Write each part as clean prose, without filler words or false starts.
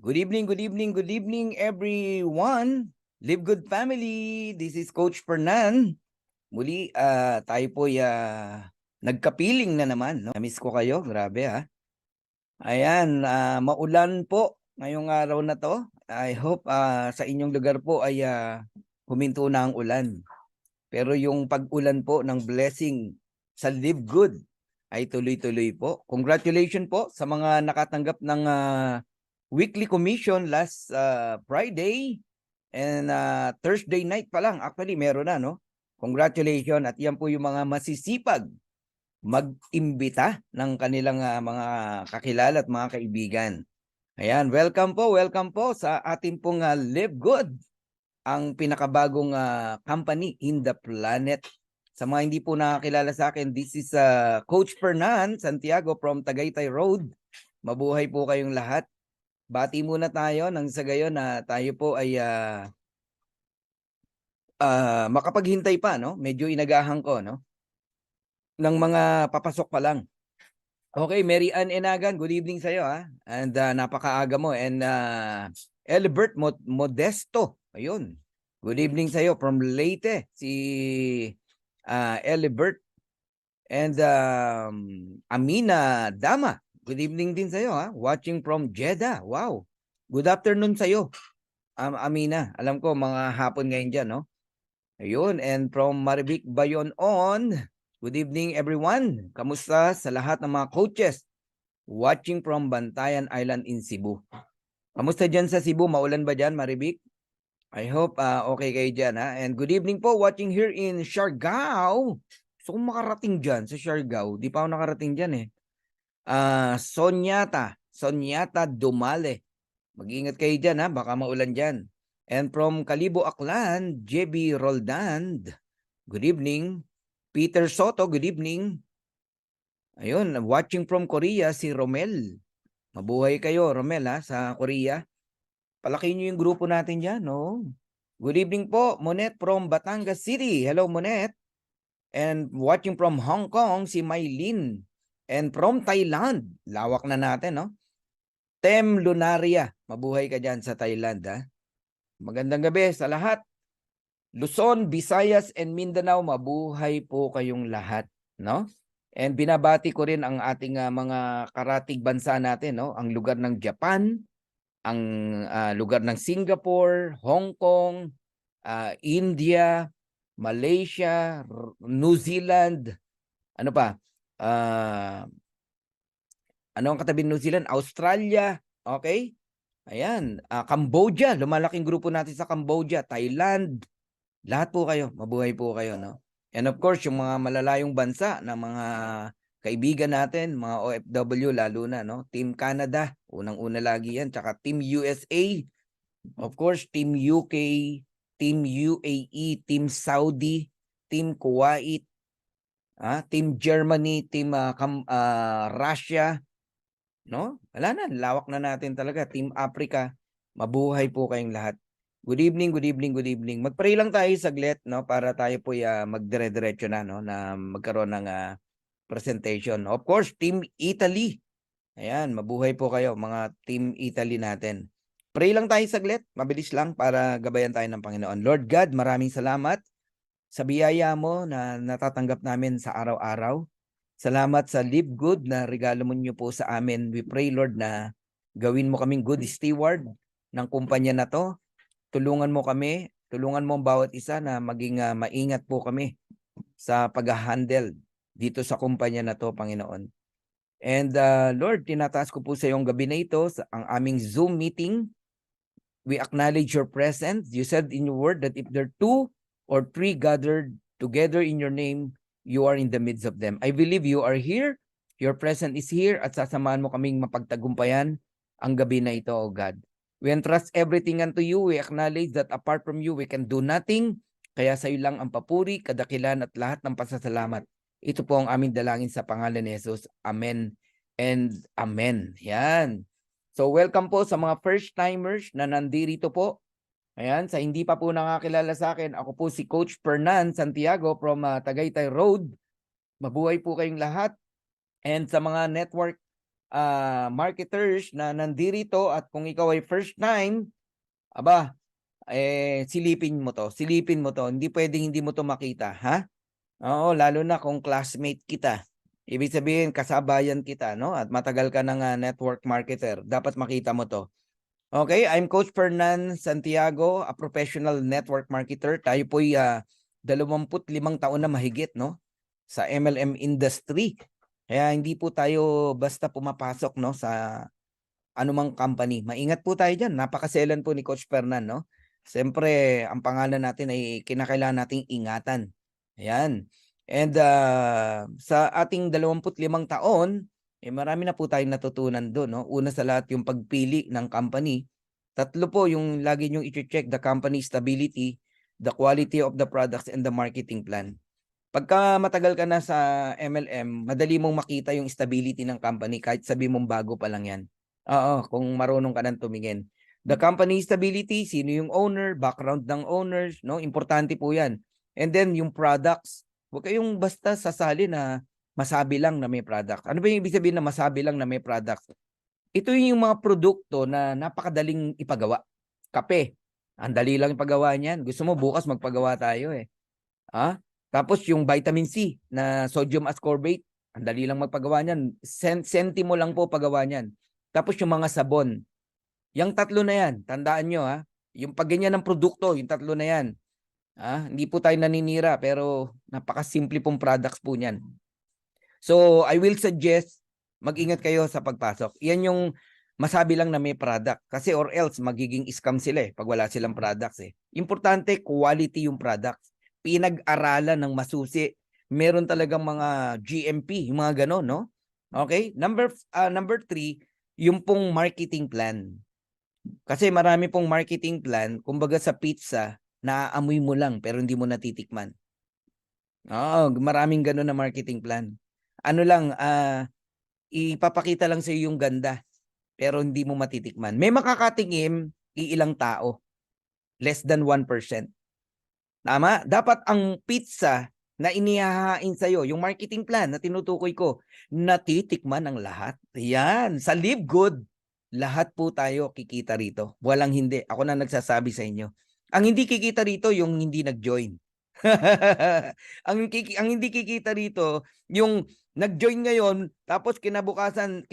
Good evening, good evening, good evening, everyone. Live Good Family. This is Coach Fernan. Muli, tayo po nagkapiling na naman. No? Namiss ko kayo. Grabe ha. Ayan, maulan po ngayong araw na to. I hope sa inyong lugar po ay huminto na ang ulan. Pero yung pag-ulan po ng blessing sa Live Good ay tuloy-tuloy po. Congratulations po sa mga nakatanggap ng weekly commission last Friday and Thursday night pa lang. Actually, meron na, no? Congratulations. At yan po yung mga masisipag mag-imbita ng kanilang mga kakilala at mga kaibigan. Ayan, welcome po sa ating pong Live Good, ang pinakabagong company in the planet. Sa mga hindi po nakakilala sa akin, this is Coach Fernan Santiago from Tagaytay Road. Mabuhay po kayong lahat. Bati muna tayo nang sa gayon na tayo po ay makapaghintay pa, no? Medyo inagahan ko, no? Ng mga papasok pa lang. Okay, Mary Ann Enagan, good evening sa iyo ha. And napakaaga mo. And Elbert Modesto, ayun. Good evening sa iyo from Leyte, si Elbert. And Amina Dama, good evening din sa iyo ha. Watching from Jeddah. Wow. Good afternoon sa iyo. Amina, alam ko mga hapon ngayon dyan, no? Ayun, and from Marivic Bayon on, good evening everyone. Kamusta sa lahat ng mga coaches watching from Bantayan Island in Cebu? Kamusta dyan sa Cebu? Maulan ba dyan, Marivic? I hope okay kayo dyan, ha? And good evening po watching here in Siargao. So kung makarating dyan sa Siargao, di pa ako nakarating dyan eh. Sonyata Dumale. Mag-ingat kayo dyan ha, baka maulan dyan. And from Kalibo Aklan, JB Roldan, good evening. Peter Soto, good evening. Ayun, watching from Korea, si Romel. Mabuhay kayo, Romel ha, sa Korea. Palaki nyo yung grupo natin dyan, no? Good evening po, Monet from Batangas City. Hello, Monet. And watching from Hong Kong, si Maylin. And from Thailand, lawak na natin, no? Tem Lunaria, mabuhay ka dyan sa Thailand, ha? Magandang gabi sa lahat. Luzon, Visayas, and Mindanao, mabuhay po kayong lahat, no? And binabati ko rin ang ating mga karatig bansa natin, no? Ang lugar ng Japan, ang lugar ng Singapore, Hong Kong, India, Malaysia, New Zealand, ano pa? Ano ang katabi ng New Zealand? Australia, okay? Ayan, Cambodia, lumalaking grupo natin sa Cambodia, Thailand, lahat po kayo, mabuhay po kayo, no? And of course, yung mga malalayong bansa na mga kaibigan natin, mga OFW lalo na, no? Team Canada, unang-una lagi yan, tsaka Team USA, of course, Team UK, Team UAE, Team Saudi, Team Kuwait, Team Germany, Team Russia, no? Wala na, lawak na natin talaga. Team Africa, mabuhay po kayong lahat. Good evening, good evening, good evening. Mag-pray lang tayo saglit, no? Para tayo po magdire-diretso na, no? Na magkaroon ng presentation. Of course, Team Italy. Ayan, mabuhay po kayo, mga Team Italy natin. Pray lang tayo saglit, mabilis lang para gabayan tayo ng Panginoon. Lord God, maraming salamat sa biyaya mo na natatanggap namin sa araw-araw. Salamat sa Live Good na regalo mo niyo po sa amin. We pray, Lord, na gawin mo kaming good steward ng kumpanya na to. Tulungan mo kami, tulungan mo ang bawat isa na maging maingat po kami sa pag-handle dito sa kumpanya na to, Panginoon. And Lord, tinataas ko po sa iyong gabi na ito, ang aming Zoom meeting. We acknowledge your presence. You said in your word that if there are 2 or 3 gathered together in your name, you are in the midst of them. I believe you are here. Your presence is here at sasamahan mo kaming mapagtagumpayan ang gabi na ito, O God. We entrust everything unto you. We acknowledge that apart from you, we can do nothing. Kaya sa iyo lang ang papuri, kadakilan at lahat ng pasasalamat. Ito po ang aming dalangin sa pangalan ni Jesus. Amen and amen. Yan. So welcome po sa mga first-timers na nandito po. Ayan, sa hindi pa po nakakilala sa akin, ako po si Coach Fernan Santiago from Tagaytay Road. Mabuhay po kayong lahat. And sa mga network marketers na nandirito at kung ikaw ay first time, aba, silipin mo to. Silipin mo to. Hindi pwedeng hindi mo to makita, ha? Oo, lalo na kung classmate kita. Ibig sabihin, kasabayan kita, no? At matagal ka ng network marketer. Dapat makita mo to. Okay, I'm Coach Fernan Santiago, a professional network marketer. Tayo po'y 25 taon na mahigit, no? Sa MLM industry. Kaya hindi po tayo basta pumapasok, no, sa anumang company. Maingat po tayo dyan. Napakaselan po ni Coach Fernan, no? Siyempre, ang pangalan natin ay kinakailangan nating ingatan. Ayan. And sa ating 25 taon, marami na po tayong natutunan doon, no? Una sa lahat yung pagpili ng company. Tatlo po yung lagi nyong i-check: the company stability, the quality of the products, and the marketing plan. Pagka matagal ka na sa MLM, madali mong makita yung stability ng company kahit sabi mong bago pa lang yan. Oo, kung marunong ka nang tumingin. The company stability, sino yung owner, background ng owners, no? Importante po yan. And then yung products, huwag kayong basta sasali na masabi lang na may product. Ano ba yung ibig sabihin na masabi lang na may product? Ito yung mga produkto na napakadaling ipagawa. Kape, ang dali lang ipagawa niyan. Gusto mo bukas magpagawa tayo eh. Tapos yung vitamin C na sodium ascorbate, ang dali lang magpagawa niyan. Sentimo lang po pagawa niyan. Tapos yung mga sabon. Yung tatlo na yan, tandaan nyo yung pagganyan ng produkto, yung tatlo na yan. Hindi po tayo naninira pero napakasimple pong products po niyan. So, I will suggest mag-ingat kayo sa pagpasok. Yan yung masabi lang na may product. Kasi or else magiging scam sila pag wala silang products Importante, quality yung products. Pinag-aralan ng masusi. Meron talagang mga GMP, yung mga gano'n, no? Okay? Number 3, yung pong marketing plan. Kasi marami pong marketing plan, kumbaga sa pizza, naaamoy mo lang pero hindi mo natitikman. Maraming gano'n na marketing plan. Ano lang, ipapakita lang sa iyo yung ganda pero hindi mo matitikman. May makakatingin, iilang tao. Less than 1%. Tama? Dapat ang pizza na inihahain sa iyo, yung marketing plan na tinutukoy ko, natitikman ng lahat. Yan, sa Live Good, lahat po tayo kikita rito. Walang hindi. Ako na nagsasabi sa inyo. Ang hindi kikita rito, yung hindi nag-join. ang hindi kikita rito, yung nag-join ngayon, tapos kinabukasan,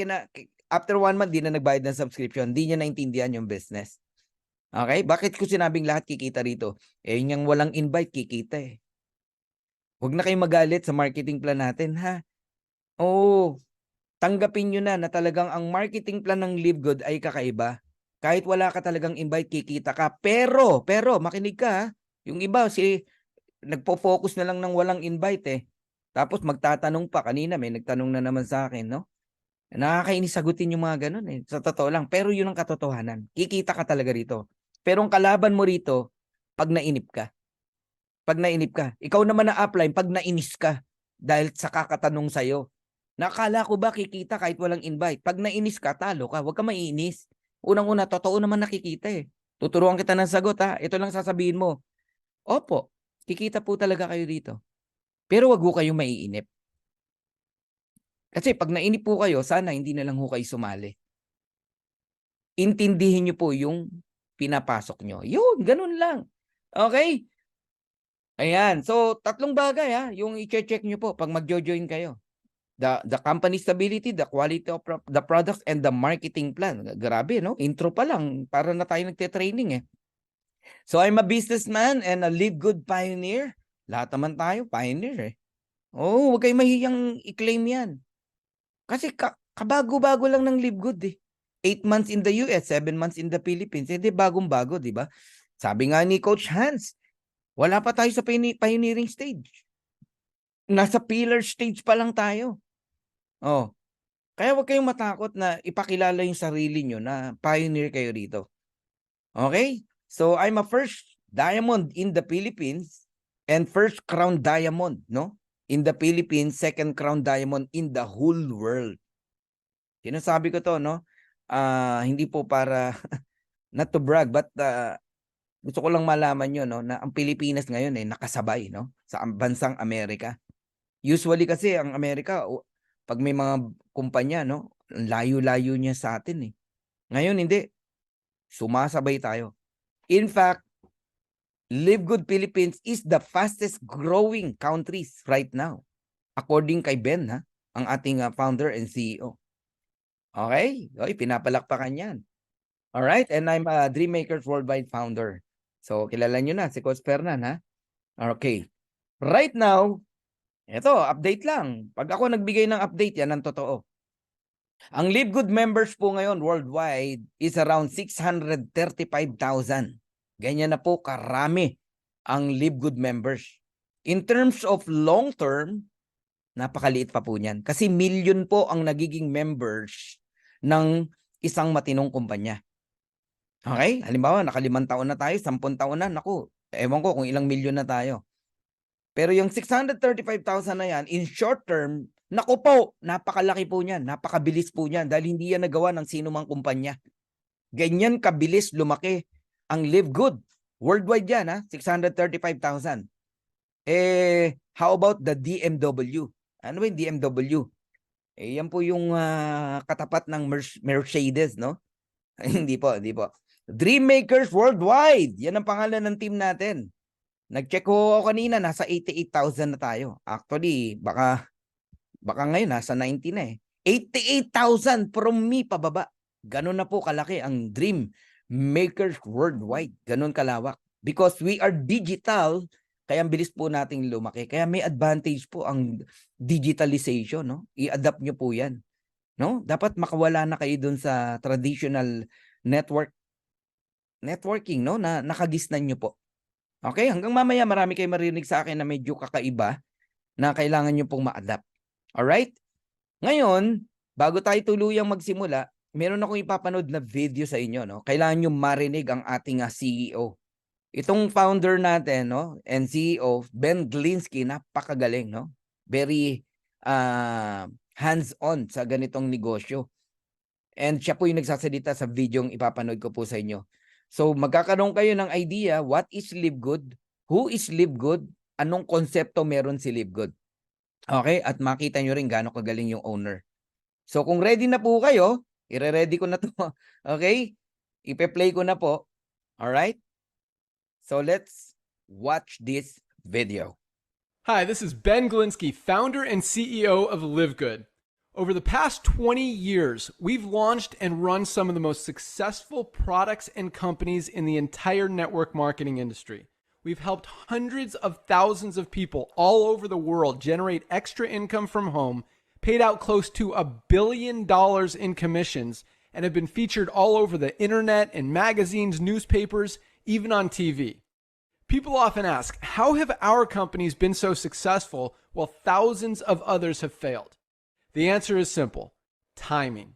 after 1 month, di na nagbayad ng subscription. Di niya naintindihan yung business. Okay? Bakit ko sinabing lahat kikita rito? Yung walang invite, kikita Huwag na kayong magalit sa marketing plan natin, ha? Oo, tanggapin nyo na talagang ang marketing plan ng Live Good ay kakaiba. Kahit wala ka talagang invite, kikita ka. Pero, makinig ka, ha? Yung iba, nagpo-focus na lang ng walang invite Tapos magtatanong pa. Kanina may nagtanong na naman sa akin, no? Nakakainis sagutin yung mga ganun Sa totoo lang. Pero yun ang katotohanan. Kikita ka talaga rito. Pero ang kalaban mo rito, pag nainip ka. Pag nainip ka. Ikaw naman na-apply pag nainis ka. Dahil sa kakatanong sa'yo. Nakala ko ba kikita kahit walang invite? Pag nainis ka, talo ka. Huwag ka maiinis. Unang-una, totoo naman nakikita Tuturuan kita ng sagot Ito lang sasabihin mo. Opo, kikita po talaga kayo dito. Pero wag ho kayong maiinip. Kasi pag nainip po kayo, sana hindi na lang ho kayo sumali. Intindihin nyo po yung pinapasok nyo. Yun, ganun lang. Okay? Ayan. So, tatlong bagay yung i-check nyo po pag mag-join kayo. The company stability, the quality of the products, and the marketing plan. Grabe, no? Intro pa lang. Para na tayo nagte-training So, I'm a businessman and a Live Good pioneer. Lahat naman tayo, pioneer huwag kayong mahiyang i-claim yan. Kasi kabago-bago lang ng Live Good 8 months in the US, 7 months in the Philippines. Hindi bagong-bago, di ba? Sabi nga ni Coach Hans, wala pa tayo sa pioneering stage. Nasa pillar stage pa lang tayo. Kaya huwag kayong matakot na ipakilala yung sarili nyo na pioneer kayo dito. Okay? So, I'm a first diamond in the Philippines and first crown diamond, no? In the Philippines, second crown diamond in the whole world. Sinasabi ko to, no? Hindi po para not to brag, but gusto ko lang malaman nyo, no, na ang Pilipinas ngayon nakasabay, no, sa bansang Amerika. Usually kasi ang Amerika, pag may mga kumpanya, no, Layo-layo niya sa atin eh. Ngayon hindi. Sumasabay tayo. In fact, Live Good Philippines is the fastest growing countries right now. According kay Ben, ang ating founder and CEO. Okay? Oy, pinapalakpakan yan. Alright? And I'm a Dreammakers Worldwide founder. So, kilala nyo na si Coach Fernan, ha? Okay. Right now, ito, update lang. Pag ako nagbigay ng update, yan ang totoo. Ang Live Good members po ngayon worldwide is around 635,000. Ganyan na po karami ang Live Good members. In terms of long term, napakaliit pa po niyan. Kasi million po ang nagiging members ng isang matinong kumpanya. Okay? Halimbawa, naka 5 taon na tayo, 10 taon na, naku, ewan ko kung ilang milyon na tayo. Pero yung 635,000 na yan, in short term, naku po, napakalaki po niyan, napakabilis po niyan dahil hindi yan nagawa ng sino mang kumpanya. Ganyan kabilis lumaki ang Live Good. Worldwide yan, 635,000. How about the DMW? Ano ba yung DMW? Yan po yung katapat ng Mercedes, no? Hindi po, hindi po. Dreammakers Worldwide. Yan ang pangalan ng team natin. Nag-check ko kanina, nasa 88,000 na tayo. Actually, baka ngayon nasa 90 na eh. 88,000 from me pababa. Ganun na po kalaki ang Dreammakers Worldwide. Ganun kalawak. Because we are digital, kaya ang bilis po nating lumaki. Kaya may advantage po ang digitalization, no? I-adapt nyo po yan. No? Dapat makawala na kayo dun sa traditional networking, no? Na nakagisnan nyo po. Okay? Hanggang mamaya marami kayo marinig sa akin na medyo kakaiba na kailangan nyo pong ma-adapt. Alright? Ngayon, bago tayo tuluyang magsimula, meron akong ipapanood na video sa inyo, no? Kailangan nyo marinig ang ating CEO. Itong founder natin, no, and CEO, Ben Glinsky, napakagaling, no? Very hands-on sa ganitong negosyo. And siya po yung nagsasalita sa video yung ipapanood ko po sa inyo. So, magkakaroon kayo ng idea, what is Live Good? Who is Live Good? Anong konsepto meron si Live Good? Okay? At makita nyo rin gaano kagaling yung owner. So, kung ready na po kayo, ire-ready ko na to. Okay? Ipe-play ko na po. Alright? So, let's watch this video. Hi, this is Ben Glinsky, founder and CEO of Live Good. Over the past 20 years, we've launched and run some of the most successful products and companies in the entire network marketing industry. We've helped hundreds of thousands of people all over the world generate extra income from home, paid out close to $1 billion in commissions, and have been featured all over the internet and magazines, newspapers, even on TV. People often ask, how have our companies been so successful while thousands of others have failed? The answer is simple: timing.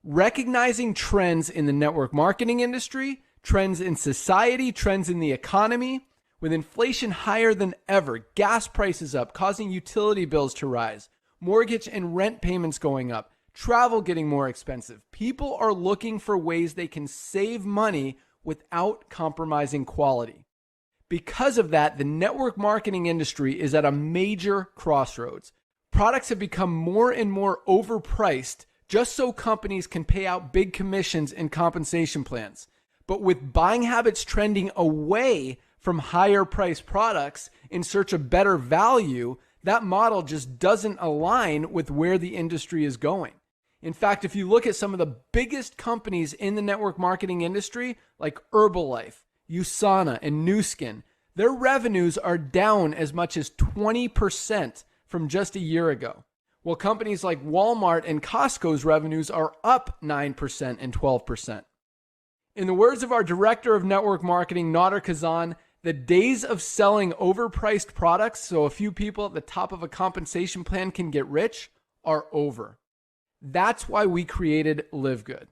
Recognizing trends in the network marketing industry, trends in society, trends in the economy. With inflation higher than ever, gas prices up, causing utility bills to rise, mortgage and rent payments going up, travel getting more expensive, people are looking for ways they can save money without compromising quality. Because of that, the network marketing industry is at a major crossroads. Products have become more and more overpriced just so companies can pay out big commissions and compensation plans. But with buying habits trending away from higher priced products in search of better value, that model just doesn't align with where the industry is going. In fact, if you look at some of the biggest companies in the network marketing industry, like Herbalife, USANA, and Nu Skin, their revenues are down as much as 20% from just a year ago, while companies like Walmart and Costco's revenues are up 9% and 12%. In the words of our director of network marketing, Nader Kazan, the days of selling overpriced products so a few people at the top of a compensation plan can get rich are over. That's why we created Live Good.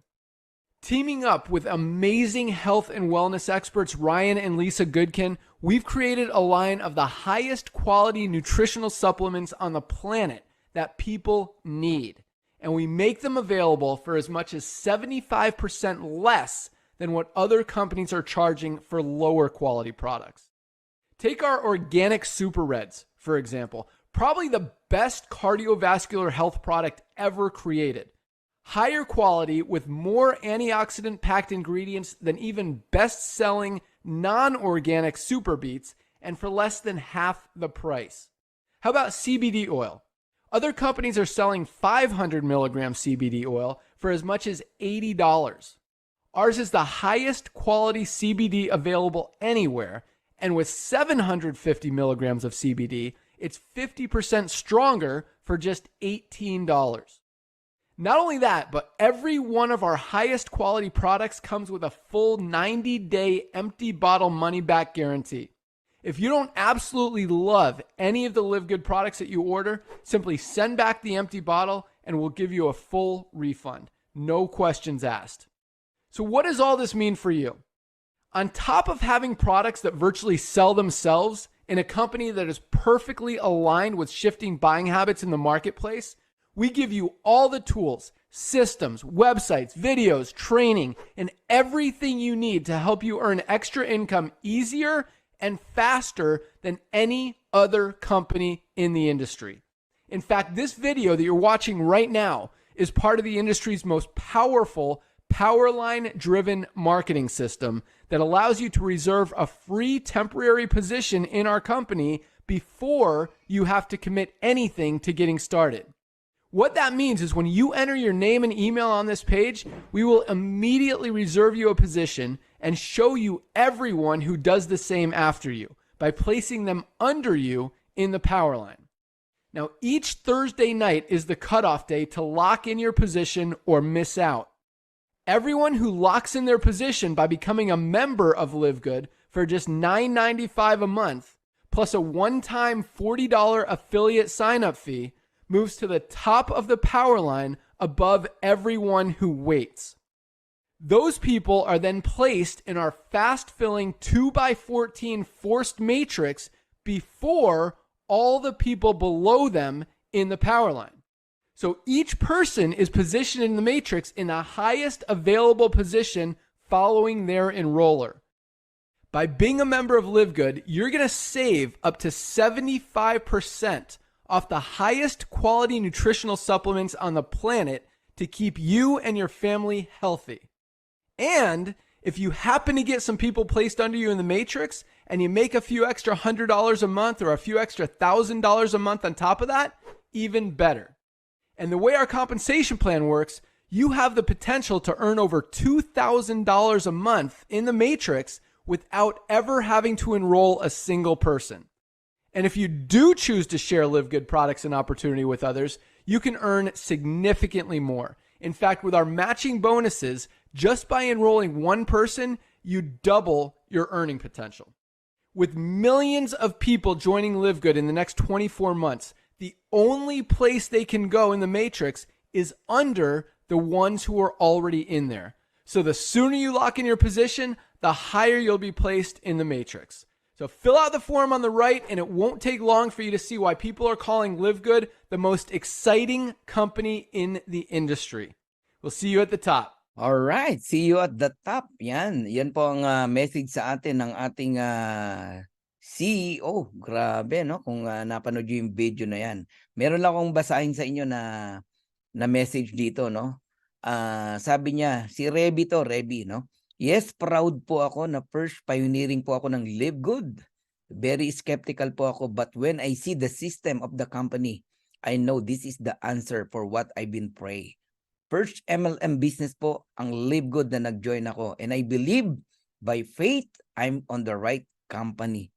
Teaming up with amazing health and wellness experts Ryan and Lisa Goodkin, we've created a line of the highest quality nutritional supplements on the planet that people need. And we make them available for as much as 75% less than what other companies are charging for lower quality products. Take our organic Super Reds, for example, probably the best cardiovascular health product ever created. higher quality with more antioxidant packed ingredients than even best selling non-organic super beets, and for less than half the price. How about CBD oil? Other companies are selling 500 milligram CBD oil for as much as $80. Ours is the highest quality CBD available anywhere, and with 750 milligrams of CBD, it's 50% stronger for just $18. Not only that, but every one of our highest quality products comes with a full 90-day empty bottle money-back guarantee. If you don't absolutely love any of the Live Good products that you order, simply send back the empty bottle and we'll give you a full refund. No questions asked. So what does all this mean for you? On top of having products that virtually sell themselves in a company that is perfectly aligned with shifting buying habits in the marketplace, we give you all the tools, systems, websites, videos, training, and everything you need to help you earn extra income easier and faster than any other company in the industry. In fact, this video that you're watching right now is part of the industry's most powerful Powerline-driven marketing system that allows you to reserve a free temporary position in our company before you have to commit anything to getting started. What that means is when you enter your name and email on this page, we will immediately reserve you a position and show you everyone who does the same after you by placing them under you in the Powerline. Now, each Thursday night is the cutoff day to lock in your position or miss out. Everyone who locks in their position by becoming a member of Live Good for just $9.95 a month, plus a one-time $40 affiliate sign-up fee, moves to the top of the Powerline above everyone who waits. Those people are then placed in our fast-filling 2x14 forced matrix before all the people below them in the Powerline. So each person is positioned in the matrix in the highest available position following their enroller. By being a member of Live Good, you're going to save up to 75% off the highest quality nutritional supplements on the planet to keep you and your family healthy. And if you happen to get some people placed under you in the matrix and you make a few extra $100 a month or a few extra $1,000 a month on top of that, even better. And the way our compensation plan works, you have the potential to earn over $2,000 a month in the matrix without ever having to enroll a single person. And if you do choose to share Live Good products and opportunity with others, you can earn significantly more. In fact, with our matching bonuses, just by enrolling one person, you double your earning potential. With millions of people joining Live Good in the next 24 months, the only place they can go in the matrix is under the ones who are already in there. So the sooner you lock in your position, the higher you'll be placed in the matrix. So fill out the form on the right, and it won't take long for you to see why people are calling Live Good the most exciting company in the industry. We'll see you at the top. All right, see you at the top. Yan po ang message sa atin ng ating CEO. Grabe, no? Kung napanood niyo yung video na yan. Meron lang akong basahin sa inyo na message dito, no? Sabi niya, si Reby, no? Yes, proud po ako na first pioneering po ako ng Live Good. Very skeptical po ako, but when I see the system of the company, I know this is the answer for what I've been praying. First MLM business po ang Live Good na nag-join ako, and I believe by faith I'm on the right company.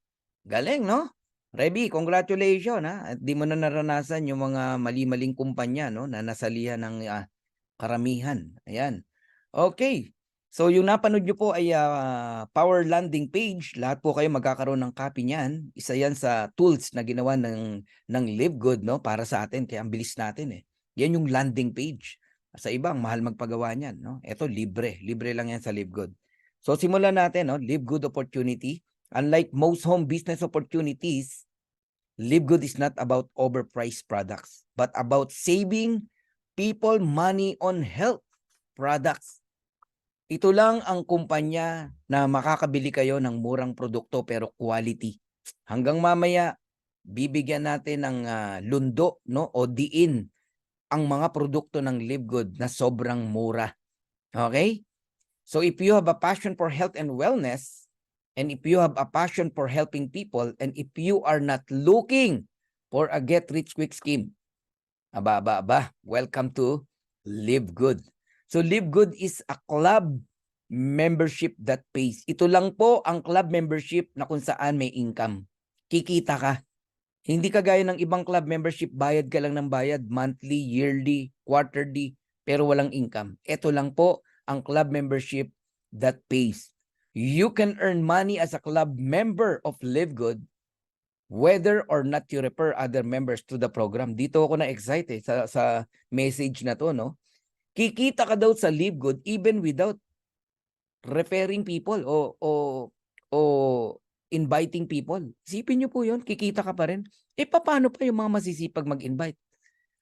Galing, no? Reby, congratulations, ha? At di mo na naranasan yung mga mali-maling kumpanya, no, na nasalihan ng karamihan. Ayan. Okay. So yung napanood nyo po ay Power Landing Page. Lahat po kayo magkakaroon ng copy niyan. Isa yan sa tools na ginawa ng Live Good, no, para sa atin. Kaya ang bilis natin eh. Yan yung landing page. Sa ibang mahal magpagawa niyan, no? Ito libre. Libre lang yan sa Live Good. So simulan natin, no? Live Good opportunity. Unlike most home business opportunities, Live Good is not about overpriced products, but about saving people money on health products. Ito lang ang kumpanya na makakabili kayo ng murang produkto pero quality. Hanggang mamaya, bibigyan natin ng lundo, no, o diin ang mga produkto ng Live Good na sobrang mura. Okay? So if you have a passion for health and wellness, and if you have a passion for helping people, and if you are not looking for a get-rich-quick scheme, welcome to Live Good. So Live Good is a club membership that pays. Ito lang po ang club membership na kung saan may income. Kikita ka. Hindi kagaya ng ibang club membership, bayad ka lang ng bayad, monthly, yearly, quarterly, pero walang income. Ito lang po ang club membership that pays. You can earn money as a club member of Live Good whether or not you refer other members to the program. Dito ako na-excite sa message na to, no? Kikita ka daw sa Live Good even without referring people o inviting people. Isipin nyo po yun, kikita ka pa rin. Paano pa yung mga masisipag mag-invite?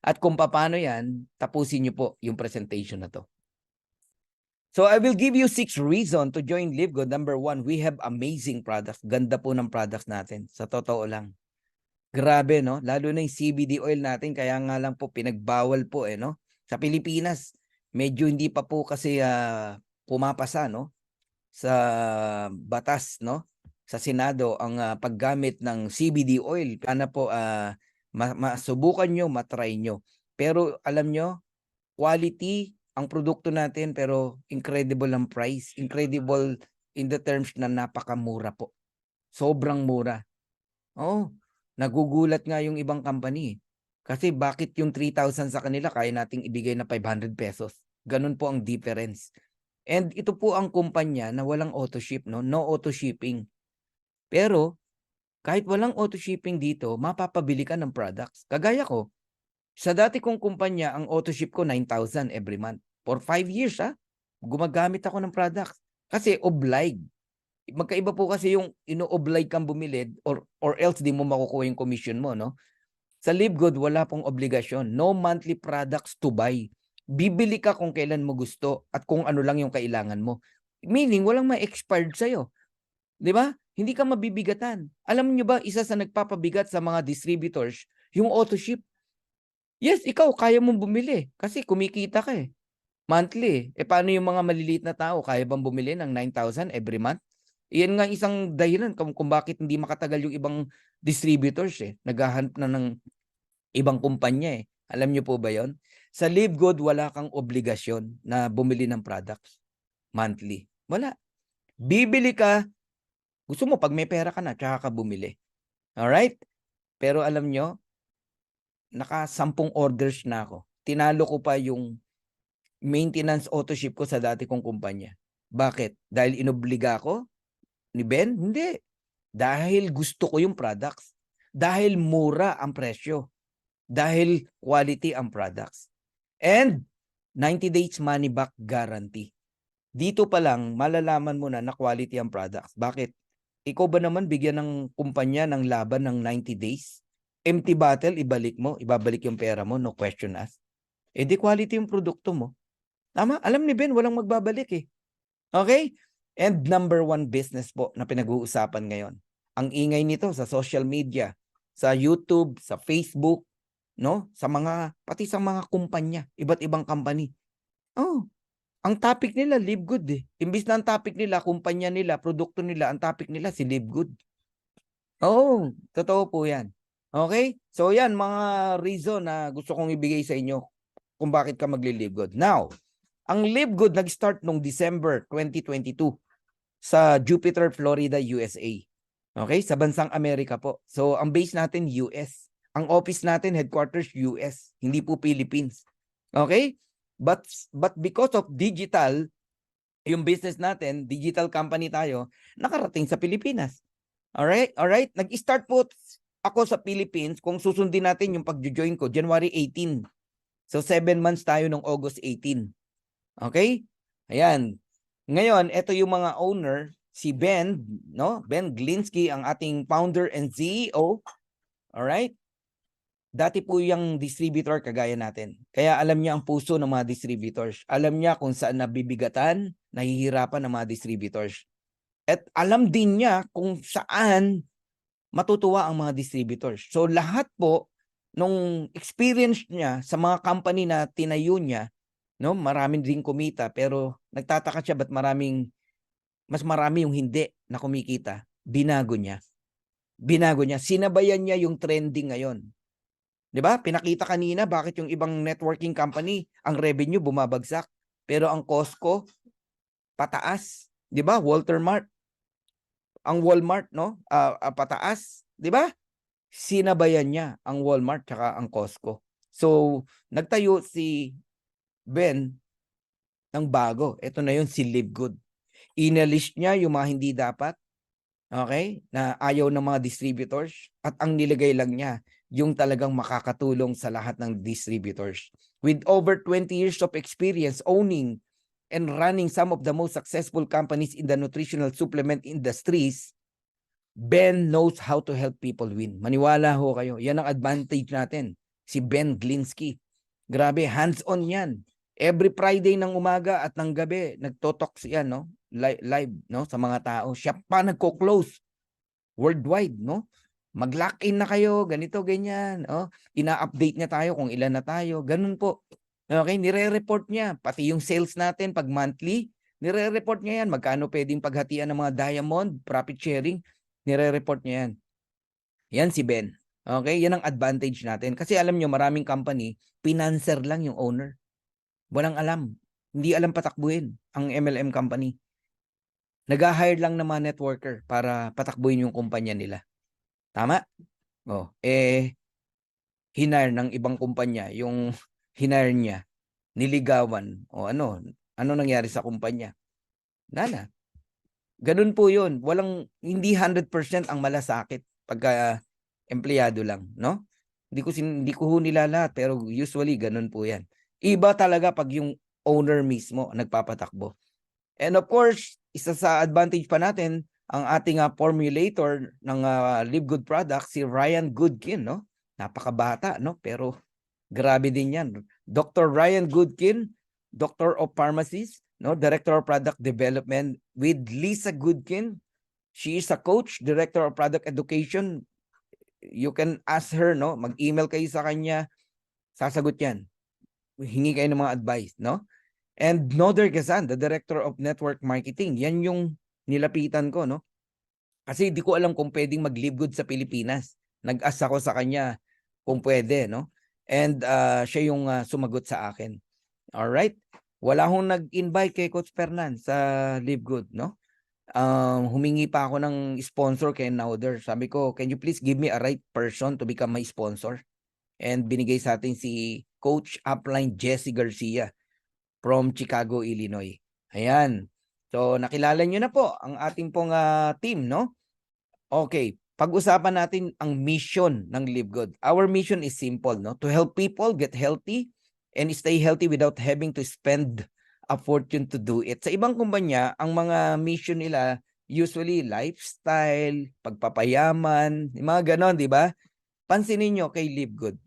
At kung paano yan, tapusin nyo po yung presentation na to. So I will give you 6 reasons to join Live Good. Number 1, we have amazing products. Ganda po ng products natin. Sa totoo lang. Grabe, no? Lalo na yung CBD oil natin. Kaya nga lang po, pinagbawal po, no? Sa Pilipinas, medyo hindi pa po kasi pumapasa, no? Sa batas, no? Sa Senado ang paggamit ng CBD oil. Sana po masubukan nyo, matry nyo. Pero alam nyo, quality ang produkto natin pero incredible ang price. Incredible in the terms na napakamura po. Sobrang mura. Oh, nagugulat nga yung ibang company. Kasi bakit yung 3,000 sa kanila kaya nating ibigay na 500 pesos? Ganun po ang difference. And ito po ang kumpanya na walang auto ship, no? No auto shipping. Pero kahit walang auto shipping dito, mapapabili ka ng products. Kagaya ko, sa dati kong kumpanya, ang auto ship ko 9,000 every month. For 5 years, gumagamit ako ng products. Kasi obliged. Magkaiba po kasi yung ino-oblige kang bumili or else di mo makukuha yung commission mo, no? Sa Live Good, wala pong obligasyon. No monthly products to buy. Bibili ka kung kailan mo gusto at kung ano lang yung kailangan mo. Meaning, walang ma-expired sa'yo. Di ba? Hindi ka mabibigatan. Alam niyo ba, isa sa nagpapabigat sa mga distributors, yung auto ship. Yes, ikaw, kaya mong bumili kasi kumikita ka eh. Monthly. Paano yung mga maliliit na tao? Kaya bang bumili ng 9,000 every month? Iyan nga isang dahilan kung bakit hindi makatagal yung ibang distributors eh. Naghahanap na ng ibang kumpanya eh. Alam niyo po ba yon? Sa Live Good, wala kang obligasyon na bumili ng products monthly. Wala. Bibili ka, gusto mo pag may pera ka na, tsaka ka bumili. Alright? Pero alam nyo, naka-10 orders na ako. Tinalo ko pa yung maintenance auto ship ko sa dati kong kumpanya. Bakit? Dahil inobliga ako ni Ben? Hindi. Dahil gusto ko yung products. Dahil mura ang presyo. Dahil quality ang products. And 90 days money back guarantee. Dito pa lang, malalaman mo na quality ang products. Bakit? Ikaw ba naman bigyan ng kumpanya ng laban ng 90 days? Empty bottle, ibalik mo. Ibabalik yung pera mo, no question asked. Di quality yung produkto mo. Tama? Alam ni Ben, walang magbabalik eh. Okay? And number 1 business po na pinag-uusapan ngayon. Ang ingay nito sa social media, sa YouTube, sa Facebook, no? Pati sa mga kumpanya, iba't ibang company. Oh, ang topic nila, Live Good eh. Imbis na ang topic nila, kumpanya nila, produkto nila, ang topic nila, si Live Good. Oh, totoo po yan. Okay? So yan, mga reason na gusto kong ibigay sa inyo kung bakit ka magli-Live Good. Now, ang Live Good nag-start noong December 2022 sa Jupiter, Florida, USA. Okay? Sa bansang Amerika po. So, ang base natin, US. Ang office natin, headquarters, US. Hindi po Philippines. Okay? But because of digital, yung business natin, digital company tayo, nakarating sa Pilipinas. Alright? Alright? Nag-start po ako sa Philippines. Kung susundin natin yung pag-join ko, January 18. So, 7 months tayo noong August 18. Okay? Ayan. Ngayon, ito yung mga owner, si Ben, no? Ben Glinsky, ang ating founder and CEO. Alright? Dati po yung distributor kagaya natin. Kaya alam niya ang puso ng mga distributors. Alam niya kung saan nabibigatan, nahihirapan ng mga distributors. At alam din niya kung saan matutuwa ang mga distributors. So lahat po nung experience niya sa mga company na tinayo niya, no, maraming din kumita pero nagtataka siya ba't mas marami yung hindi na kumikita. Binago niya. Sinabayan niya yung trending ngayon. 'Di ba? Pinakita kanina bakit yung ibang networking company ang revenue bumabagsak pero ang Costco pataas, 'di ba? Walmart, no? Pataas, 'di ba? Sinabayan niya ang Walmart tsaka ang Costco. So, nagtayo si Ben ng bago. Ito na yun, si Live Good. Inalist niya yung mga hindi dapat, okay, na ayaw ng mga distributors at ang nilagay lang niya yung talagang makakatulong sa lahat ng distributors. With over 20 years of experience owning and running some of the most successful companies in the nutritional supplement industries, Ben knows how to help people win. Maniwala ho kayo. Yan ang advantage natin. Si Ben Glinsky. Grabe, hands-on yan. Every Friday ng umaga at ng gabi, nagtotalks yan, no? Live, no? Sa mga tao. Siya pa nagko-close. Worldwide, no? Mag-lock-in na kayo, ganito, ganyan. Oh. Ina-update niya tayo kung ilan na tayo. Ganun po. Okay, nire-report niya. Pati yung sales natin pag monthly, nire-report niya yan. Magkano pwedeng paghatian ng mga diamond, profit sharing, nire-report niya yan. Yan si Ben. Okay, yan ang advantage natin. Kasi alam nyo, maraming company, financer lang yung owner. Walang alam. Hindi alam patakbuhin ang MLM company. Nag-hire lang ng mga networker para patakbuhin yung kumpanya nila. Tama? Oh, hinire ng ibang kumpanya, yung hinire niya, niligawan. O ano nangyari sa kumpanya? Nana. Ganun po yun. Hindi 100% ang malasakit pagka empleyado lang, no? Hindi ko ho nila lahat, pero usually ganun po yan. Iba talaga pag yung owner mismo nagpapatakbo. And of course, isa sa advantage pa natin, ang ating formulator ng Live Good product, si Ryan Goodkin, no? Napakabata, no? Pero grabe din yan. Dr. Ryan Goodkin, Doctor of Pharmacies, no? Director of Product Development with Lisa Goodkin. She is a coach, Director of Product Education. You can ask her, no? Mag-email kayo sa kanya, sasagot yan. Hingi kayo ng mga advice, no? And Noder Gazan, the Director of Network Marketing. Yan yung nilapitan ko, no? Kasi di ko alam kung pwedeng mag-live good sa Pilipinas. Nag-ask ako sa kanya kung pwede, no? And siya yung sumagot sa akin. Alright? Wala akong nag-invite kay Coach Fernan sa Live Good, no? Humingi pa ako ng sponsor kay Noder. Sabi ko, can you please give me a right person to become my sponsor? And binigay sa atin si Coach Upline Jesse Garcia from Chicago, Illinois. Ayan. So, nakilala nyo na po ang ating pong team, no? Okay. Pag-usapan natin ang mission ng Live Good. Our mission is simple, no? To help people get healthy and stay healthy without having to spend a fortune to do it. Sa ibang kumpanya, ang mga mission nila usually lifestyle, pagpapayaman, yung mga ganon, di ba? Pansinin nyo kay Live Good.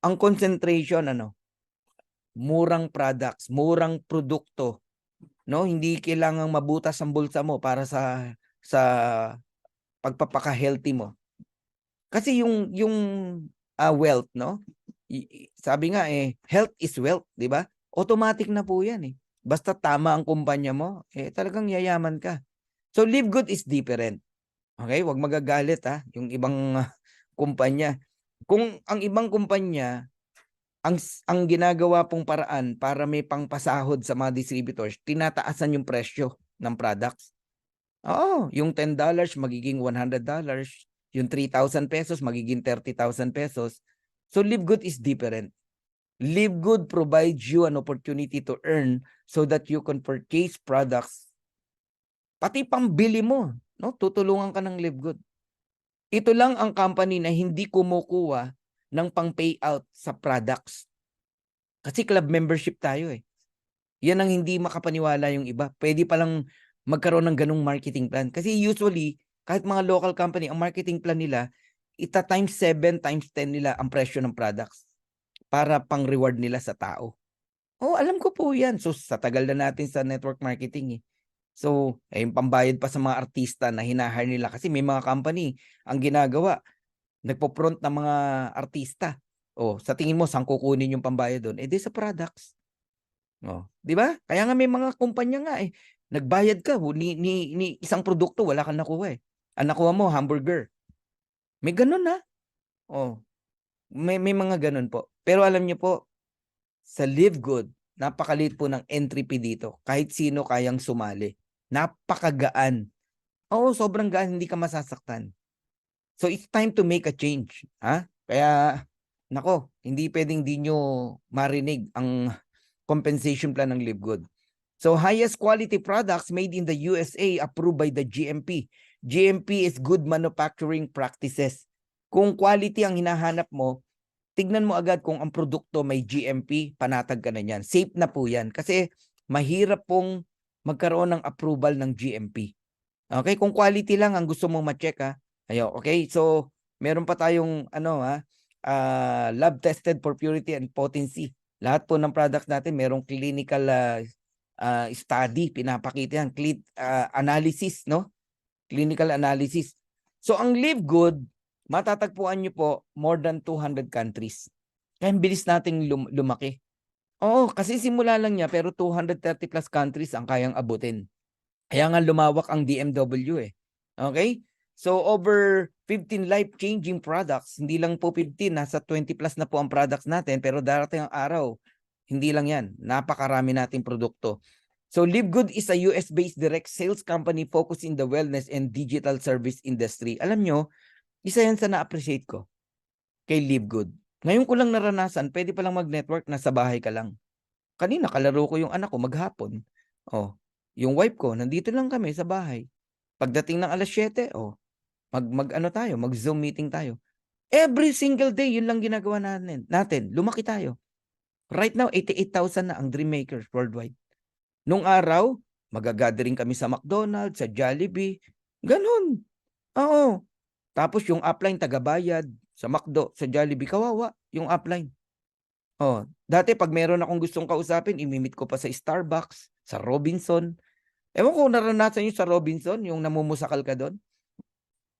Ang concentration, murang products, murang produkto, no? Hindi kailangang mabutas ang bulsa mo para sa pagpapaka-healthy mo. Kasi yung wealth, no? Sabi nga health is wealth, 'di ba? Automatic na po 'yan eh. Basta tama ang kumpanya mo, talagang yayaman ka. So Live Good is different. Okay? Huwag magagalit yung ibang kumpanya. Kung ang ibang kumpanya ang ginagawa pong paraan para may pangpasahod sa mga distributors, tinataasan yung presyo ng products. Oo, yung $10 magiging $100, yung 3,000 pesos magiging 30,000 pesos. So Live Good is different. Live Good provides you an opportunity to earn so that you can purchase products. Pati pambili mo, no? Tutulungan ka ng Live Good. Ito lang ang company na hindi kumukuha ng pang-payout sa products. Kasi club membership tayo eh. Yan ang hindi makapaniwala yung iba. Pwede palang magkaroon ng ganung marketing plan. Kasi usually, kahit mga local company, ang marketing plan nila, times 7, times 10 nila ang presyo ng products para pang-reward nila sa tao. Oh, alam ko po yan. So, sa tagal na natin sa network marketing eh. So, yung pambayad pa sa mga artista na hinahire nila kasi may mga company ang ginagawa. nagpo-front ng mga artista. Oh, sa tingin mo saan kukunin yung pambayad doon? Eh di sa products. Oh, 'di ba? Kaya nga may mga kumpanya nga eh. Nagbayad ka ni isang produkto wala kang nakuha eh. Ang nakuha mo hamburger. May ganun na. Oh, may mga ganun po. Pero alam niyo po, sa Live Good, napakaliit po ng entry fee dito. Kahit sino kayang sumali. Napakagaan. Oo, sobrang gaan, hindi ka masasaktan. So it's time to make a change, ha? Kaya nako, hindi pwedeng di nyo marinig ang compensation plan ng Live Good. So highest quality products made in the USA approved by the GMP. GMP is Good Manufacturing Practices. Kung quality ang hinahanap mo, tignan mo agad kung ang produkto may GMP, panatag ka na yan. Safe na po yan kasi mahirap pong magkaroon ng approval ng GMP. Okay, kung quality lang ang gusto mong ma-check ha. Ayo, okay? So, meron pa tayong lab tested for purity and potency. Lahat po ng products natin merong clinical study, pinapakita yan, analysis, no? Clinical analysis. So, ang Live Good, matatagpuan nyo po more than 200 countries. Kaya bilis nating lumaki. Oo, kasi simula lang niya pero 230 plus countries ang kayang abutin. Kaya nga lumawak ang DMW eh. Okay? So over 15 life-changing products, hindi lang po 15, nasa 20 plus na po ang products natin pero darating ang araw, hindi lang yan. Napakarami nating produkto. So Live Good is a US-based direct sales company focused in the wellness and digital service industry. Alam nyo, isa yan sa na-appreciate ko kay Live Good. Ngayon ko lang naranasan, pwede palang mag-network na sa bahay ka lang. Kanina, kalaro ko yung anak ko maghapon. Oh, yung wife ko, nandito lang kami sa bahay. Pagdating ng alas 7, oh, mag-Zoom meeting tayo. Every single day, yun lang ginagawa natin. Lumaki tayo. Right now, 88,000 na ang Dreammakers worldwide. Nung araw, magagathering kami sa McDonald's, sa Jollibee. Ganun. Oo. Tapos yung upline, tagabayad. Sa McDo, sa Jollibee, kawawa yung upline. Oh, dati pag meron akong gustong kausapin, imimit ko pa sa Starbucks, sa Robinson. Ewan ko naranasan nyo sa Robinson, yung namumusakal ka doon.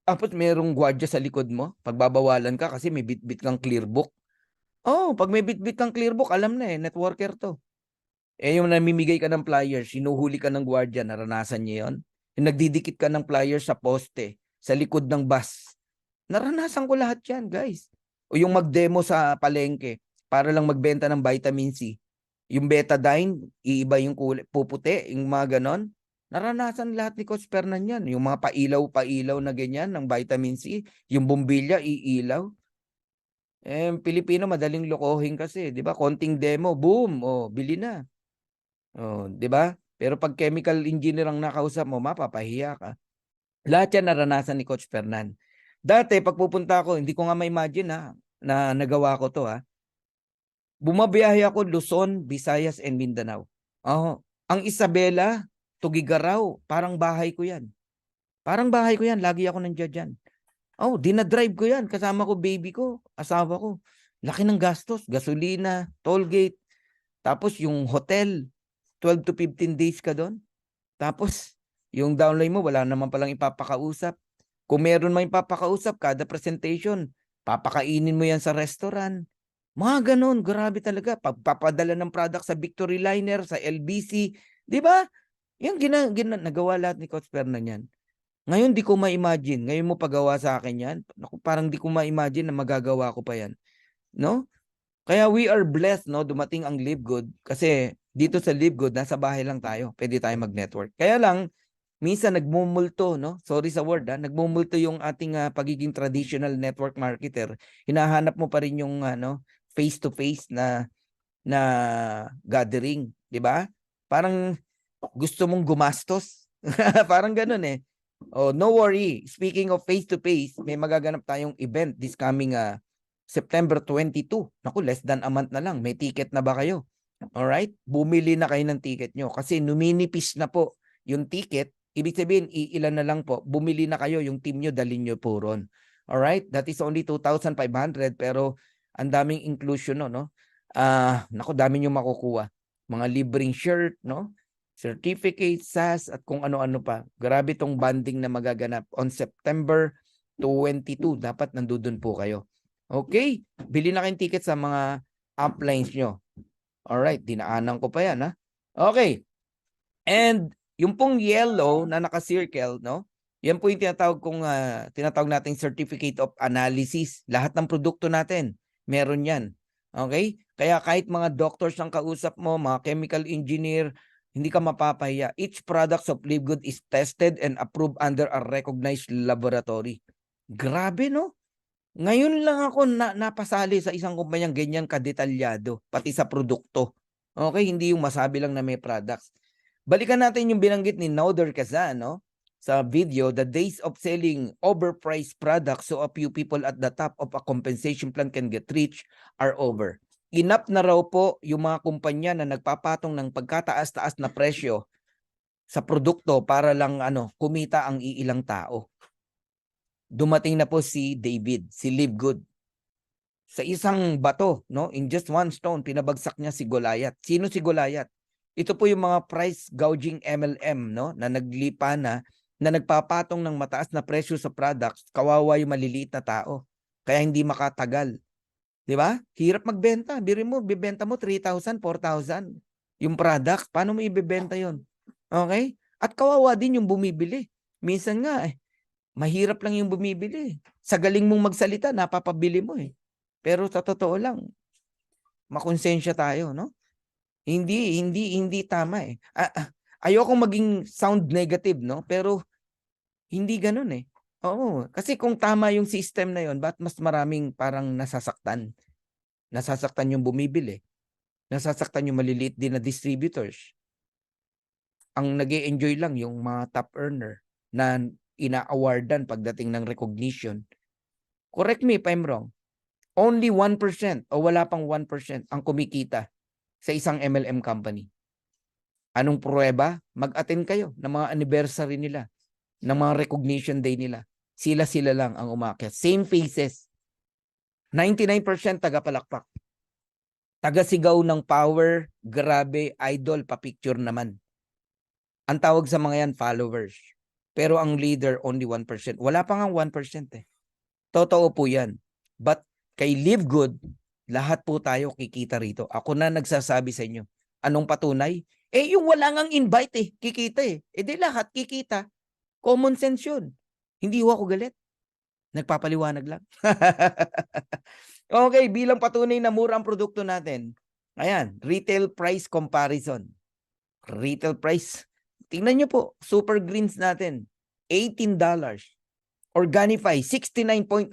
Tapos merong gwardiya sa likod mo, pagbabawalan ka kasi may bitbit kang clearbook. Oh, pag may bitbit kang clearbook, alam na eh, networker to. Eh yung namimigay ka ng flyers, sinuhuli ka ng gwardiya, naranasan niyo yon? Yung nagdidikit ka ng flyers sa poste, sa likod ng bus. Naranasan ko lahat yan, guys. O yung mag-demo sa palengke para lang magbenta ng vitamin C. Yung betadine, iiba yung kulay, puputi, yung mga ganon. Naranasan lahat ni Coach Fernan yan. Yung mga pailaw-pailaw na ganyan ng vitamin C, yung bumbilya, iilaw. Eh, Pilipino, madaling lokohin kasi. Di ba? Konting demo, boom, oh, bili na. Oh, di ba? Pero pag chemical engineer ang nakausap mo, mapapahiya ka. Lahat yan naranasan ni Coach Fernan. Dati, pag pupunta ako, hindi ko nga ma-imagine na nagawa ko to Bumabiyahe ako Luzon, Visayas, and Mindanao. Oh, ang Isabela, Tugigaraw, parang bahay ko yan. Parang bahay ko yan, lagi ako nandiyan dyan. Oh, dinadrive ko yan, kasama ko baby ko, asawa ko. Laki ng gastos, gasolina, toll gate, tapos yung hotel, 12 to 15 days ka doon. Tapos, yung downline mo, wala naman palang ipapakausap. Kung meron man ipapakausap, kada presentation, papakainin mo yan sa restaurant. Mga ganun, grabe talaga. Pagpapadala ng product sa Victory Liner, sa LBC, di ba? Yung nagawa lahat ni Coach Fernan yan. Ngayon, di ko ma-imagine. Ngayon mo pagawa sa akin yan. Naku, parang di ko ma-imagine na magagawa ko pa yan. No? Kaya we are blessed, no? Dumating ang Live Good. Kasi dito sa Live Good, nasa bahay lang tayo. Pwede tayo mag-network. Kaya lang, minsan nagmumulto, no? Sorry sa word, nagmumulto yung ating pagiging traditional network marketer. Hinahanap mo pa rin yung face-to-face na gathering, 'di ba? Parang gusto mong gumastos. Parang ganoon eh. Oh, no worry. Speaking of face-to-face, may magaganap tayong event this coming September 22. Naku, less than a month na lang. May ticket na ba kayo? Alright? Bumili na kayo ng ticket nyo kasi numinipis na po yung ticket. Ibig sabihin, iilan na lang po. Bumili na kayo, yung team nyo, dalhin nyo po ron. Alright? That is only 2,500 pero ang daming inclusion, no? Naku, dami nyo makukuha. Mga libreng shirt, no? Certificate, SAS, at kung ano-ano pa. Grabe tong banding na magaganap on September 22. Dapat nandun po kayo. Okay? Bili na kayong ticket sa mga uplines nyo. Alright, dinaanan ko pa yan, ha? Okay. And yung pong yellow na naka-circle, no? Yan po yung tinatawag nating certificate of analysis. Lahat ng produkto natin, meron yan. Okay? Kaya kahit mga doctors ang kausap mo, mga chemical engineer, hindi ka mapapahiya. Each product of Live Good is tested and approved under a recognized laboratory. Grabe, no? Ngayon lang ako napasali sa isang kumpanyang ganyan kadetalyado, pati sa produkto. Okay, hindi yung masabi lang na may products. Balikan natin yung binanggit ni Nauder Kazan, no? Sa video, the days of selling overpriced products so a few people at the top of a compensation plan can get rich are over. Enough na raw po yung mga kumpanya na nagpapatong ng pagkataas-taas na presyo sa produkto para lang kumita ang iilang tao. Dumating na po si David, si Live Good. Sa isang bato, no, in just one stone, pinabagsak niya si Goliath. Sino si Goliath? Ito po yung mga price gouging MLM, no, na naglipa na nagpapatong ng mataas na presyo sa products, kawawa yung maliliit na tao. Kaya hindi makatagal. 'Di ba? Hirap magbenta. Biri mo, bibenta mo 3,000, 4,000 yung product. Paano mo ibebenta 'yon? Okay? At kawawa din yung bumibili. Minsan nga mahirap lang yung bumibili. Sa galing mong magsalita, napapabili mo eh. Pero sa totoo lang, makonsensya tayo, no? Hindi tama eh. Ayoko maging sound negative, no? Pero hindi ganoon eh. Oo, kasi kung tama yung system na yon, ba't mas maraming parang nasasaktan? Nasasaktan yung bumibili. Nasasaktan yung maliliit din na distributors. Ang nag-e-enjoy lang yung mga top earner na ina-awardan pagdating ng recognition. Correct me if I'm wrong. Only 1% o wala pang 1% ang kumikita sa isang MLM company. Anong pruweba? Mag-attend kayo ng mga anniversary nila, ng mga recognition day nila. Sila lang ang umakyat. Same faces. 99% taga-palakpak. Taga-sigaw ng power, grabe, idol, pa-picture naman. Ang tawag sa mga yan, followers. Pero ang leader, only 1%. Wala pa nga 1% eh. Totoo po yan. But kay Live Good, lahat po tayo kikita rito. Ako na nagsasabi sa inyo. Anong patunay? Yung wala ngang invite eh, kikita eh. Di lahat kikita. Common sense yun. Hindi ako galit. Nagpapaliwanag lang. Okay, bilang patunay na mura ang produkto natin. Ayan, retail price comparison. Retail price. Tingnan nyo po, Super Greens natin, $18. Organifi, $69.99.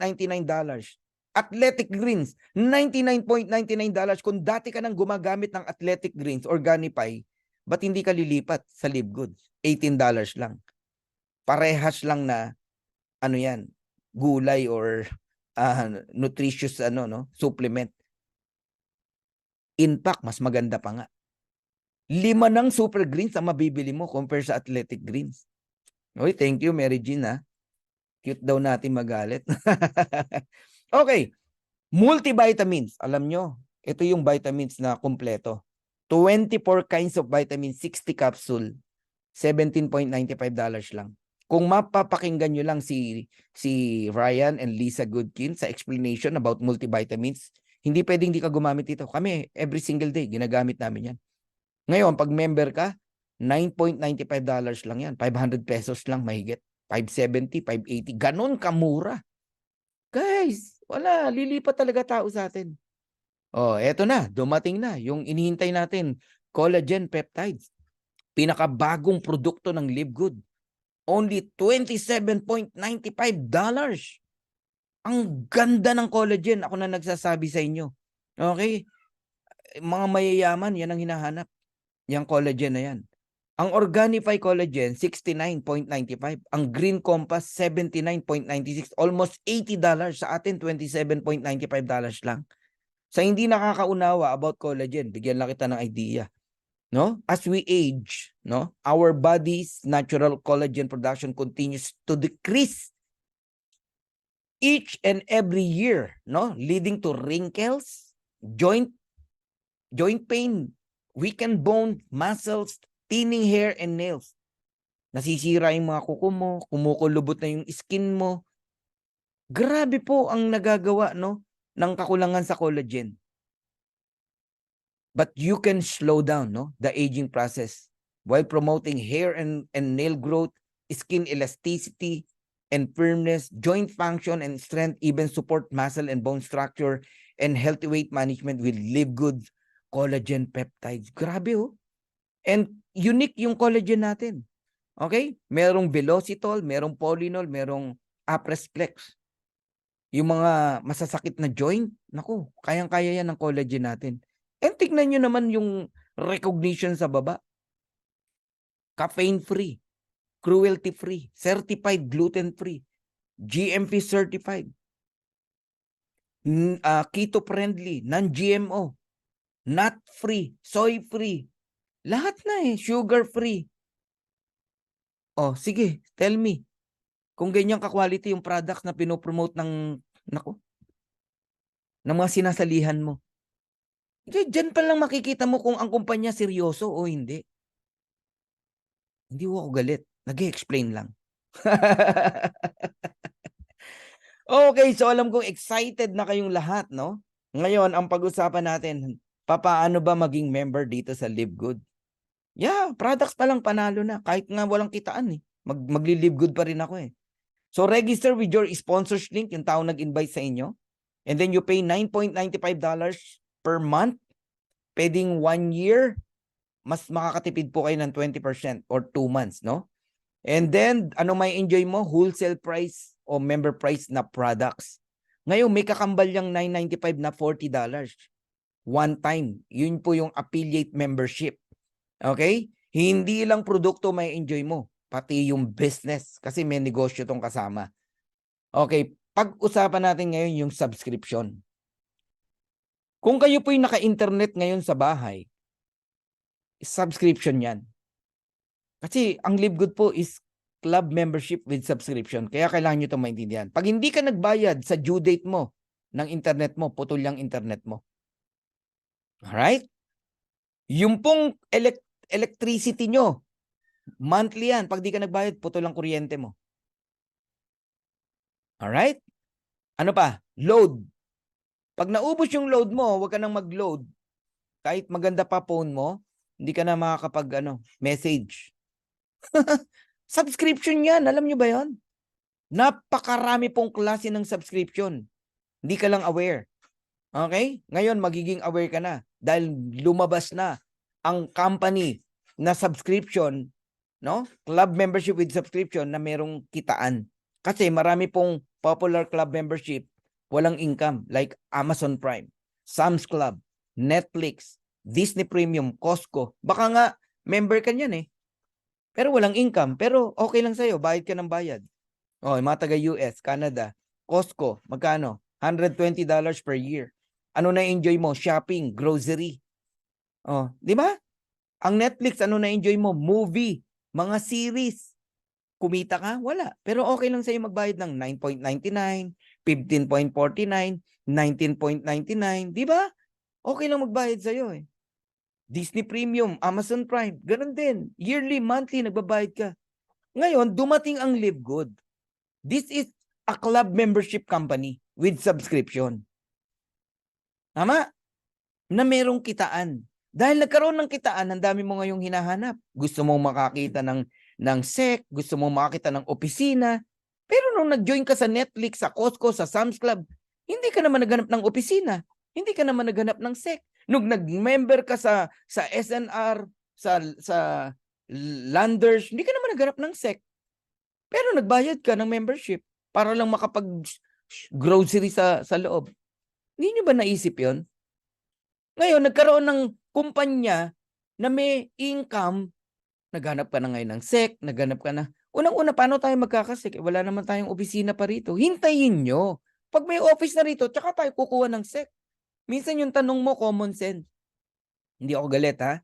Athletic Greens, $99.99. Kung dati ka nang gumagamit ng Athletic Greens, Organifi, ba't hindi ka lilipat sa Live Good? $18 lang. Parehas lang na, yan, gulay or nutritious supplement. In fact, mas maganda pa nga. 5 ng Super Greens ang mabibili mo compare sa Athletic Greens. Okay, thank you, Mary Jean, ha? Cute daw natin magalit. Okay, multivitamins. Alam nyo, ito yung vitamins na kumpleto. 24 kinds of vitamins, 60 capsule, $17.95 lang. Kung mapapakinggan nyo lang si Ryan and Lisa Goodkin sa explanation about multivitamins, hindi pwedeng di ka gumamit ito. Kami, every single day, ginagamit namin yan. Ngayon, pag member ka, $9.95 lang yan. 500 pesos lang mahigit. 570, 580. Ganon kamura. Guys, wala. Lilipat talaga tao sa atin. Eto na. Dumating na. Yung inihintay natin, collagen peptides. Pinakabagong produkto ng Live Good. Only $27.95. Ang ganda ng collagen. Ako na nagsasabi sa inyo. Okay? Mga mayayaman, yan ang hinahanap. Yung collagen na yan. Ang Organifi Collagen, $69.95. Ang Green Compass, $79.96. Almost $80. Sa atin, $27.95 lang. Sa hindi nakakaunawa about collagen, bigyan lang kita ng idea. No? As we age, no, our body's natural collagen production continues to decrease each and every year, no, leading to wrinkles, joint pain, weakened bone, muscles, thinning hair and nails. Nasisira yung mga kuko mo, kumukulubot na yung skin mo. Grabe po ang nagagawa, no, ng kakulangan sa collagen. But you can slow down, no, the aging process while promoting hair and nail growth, skin elasticity and firmness, joint function and strength, even support muscle and bone structure, and healthy weight management with Live Good collagen peptides. Grabe, oh. And unique yung collagen natin. Okay? Merong velocitol, merong polynol, merong apresflex. Yung mga masasakit na joint, naku, kayang-kaya yan ng collagen natin. And tignan nyo naman yung recognition sa baba. Caffeine-free, cruelty-free, certified gluten-free, GMP certified, keto-friendly, non-GMO, nut-free, soy-free, lahat na sugar-free. Oh, sige, tell me. Kung ganyan ka-quality yung products na pinopromote ng mga sinasalihan mo. Diyan pa lang makikita mo kung ang kumpanya seryoso o hindi. Hindi ako galit. Nag-i-explain lang. Okay, so alam kong excited na kayong lahat, no? Ngayon, ang pag-usapan natin, paano ba maging member dito sa Live Good? Yeah, products pa lang panalo na. Kahit nga walang kitaan eh. Magli-Live Good pa rin ako eh. So register with your sponsors link, yung tao nag-invite sa inyo. And then you pay $9.95 per month. Pwedeng 1 year, mas makakatipid po kayo ng 20% or 2 months, no? And then, ano may enjoy mo? Wholesale price o member price na products. Ngayon, may kakambal yung $9.95 na $40. One time. Yun po yung affiliate membership. Okay? Hindi lang produkto may enjoy mo, pati yung business. Kasi may negosyo tong kasama. Okay, pag-usapan natin ngayon yung subscription. Kung kayo po'y naka-internet ngayon sa bahay, subscription yan. Kasi ang Live Good po is club membership with subscription. Kaya kailangan nyo itong maintindihan. Pag hindi ka nagbayad sa due date mo ng internet mo, putol yung internet mo. Alright? Yung pong electricity nyo, monthly yan. Pag di ka nagbayad, putol ang kuryente mo. Alright? Ano pa? Load. Pag naubos yung load mo, huwag ka nang mag-load. Kahit maganda pa phone mo, hindi ka na makakapag message. Subscription yan. Alam nyo ba yan? Napakarami pong klase ng subscription. Hindi ka lang aware. Okay? Ngayon, magiging aware ka na. Dahil lumabas na ang company na subscription, no? Club membership with subscription na merong kitaan. Kasi marami pong popular club membership, walang income. Like Amazon Prime, Sam's Club, Netflix, Disney Premium, Costco. Baka nga, member ka niyan eh. Pero walang income. Pero okay lang sa'yo. Bayad ka ng bayad. Oh, mga taga-US, Canada, Costco, magkano? $120 per year. Ano na-enjoy mo? Shopping, grocery. Oh, di ba? Ang Netflix, ano na-enjoy mo? Movie, mga series. Kumita ka? Wala. Pero okay lang sa'yo magbayad ng $9.99, $15.49, $19.99. Di ba? Okay lang magbayad sa'yo eh. Disney Premium, Amazon Prime, ganun din. Yearly, monthly, nagbabayad ka. Ngayon, dumating ang Live Good. This is a club membership company with subscription. Tama? Na merong kitaan. Dahil nagkaroon ng kitaan, ang dami mo ngayong hinahanap. Gusto mo makakita ng SEC, gusto mo makakita ng opisina. Pero nung nag-join ka sa Netflix, sa Costco, sa Sam's Club, hindi ka naman naghanap ng opisina. Hindi ka naman naghanap ng SEC. Nung nag-member ka sa SNR, sa Landers, hindi ka naman naghanap ng SEC. Pero nagbayad ka ng membership para lang makapag-grocery sa loob. Hindi nyo ba naisip yon? Ngayon, nagkaroon ng kumpanya na may income, naghanap ka na ngayon ng SEC, naghanap ka na. Unang-una, paano tayo magkakasek? Wala naman tayong opisina pa rito. Hintayin nyo. Pag may office na rito, tsaka tayo kukuha ng SEC. Minsan yung tanong mo, common sense. Hindi ako galit, ha?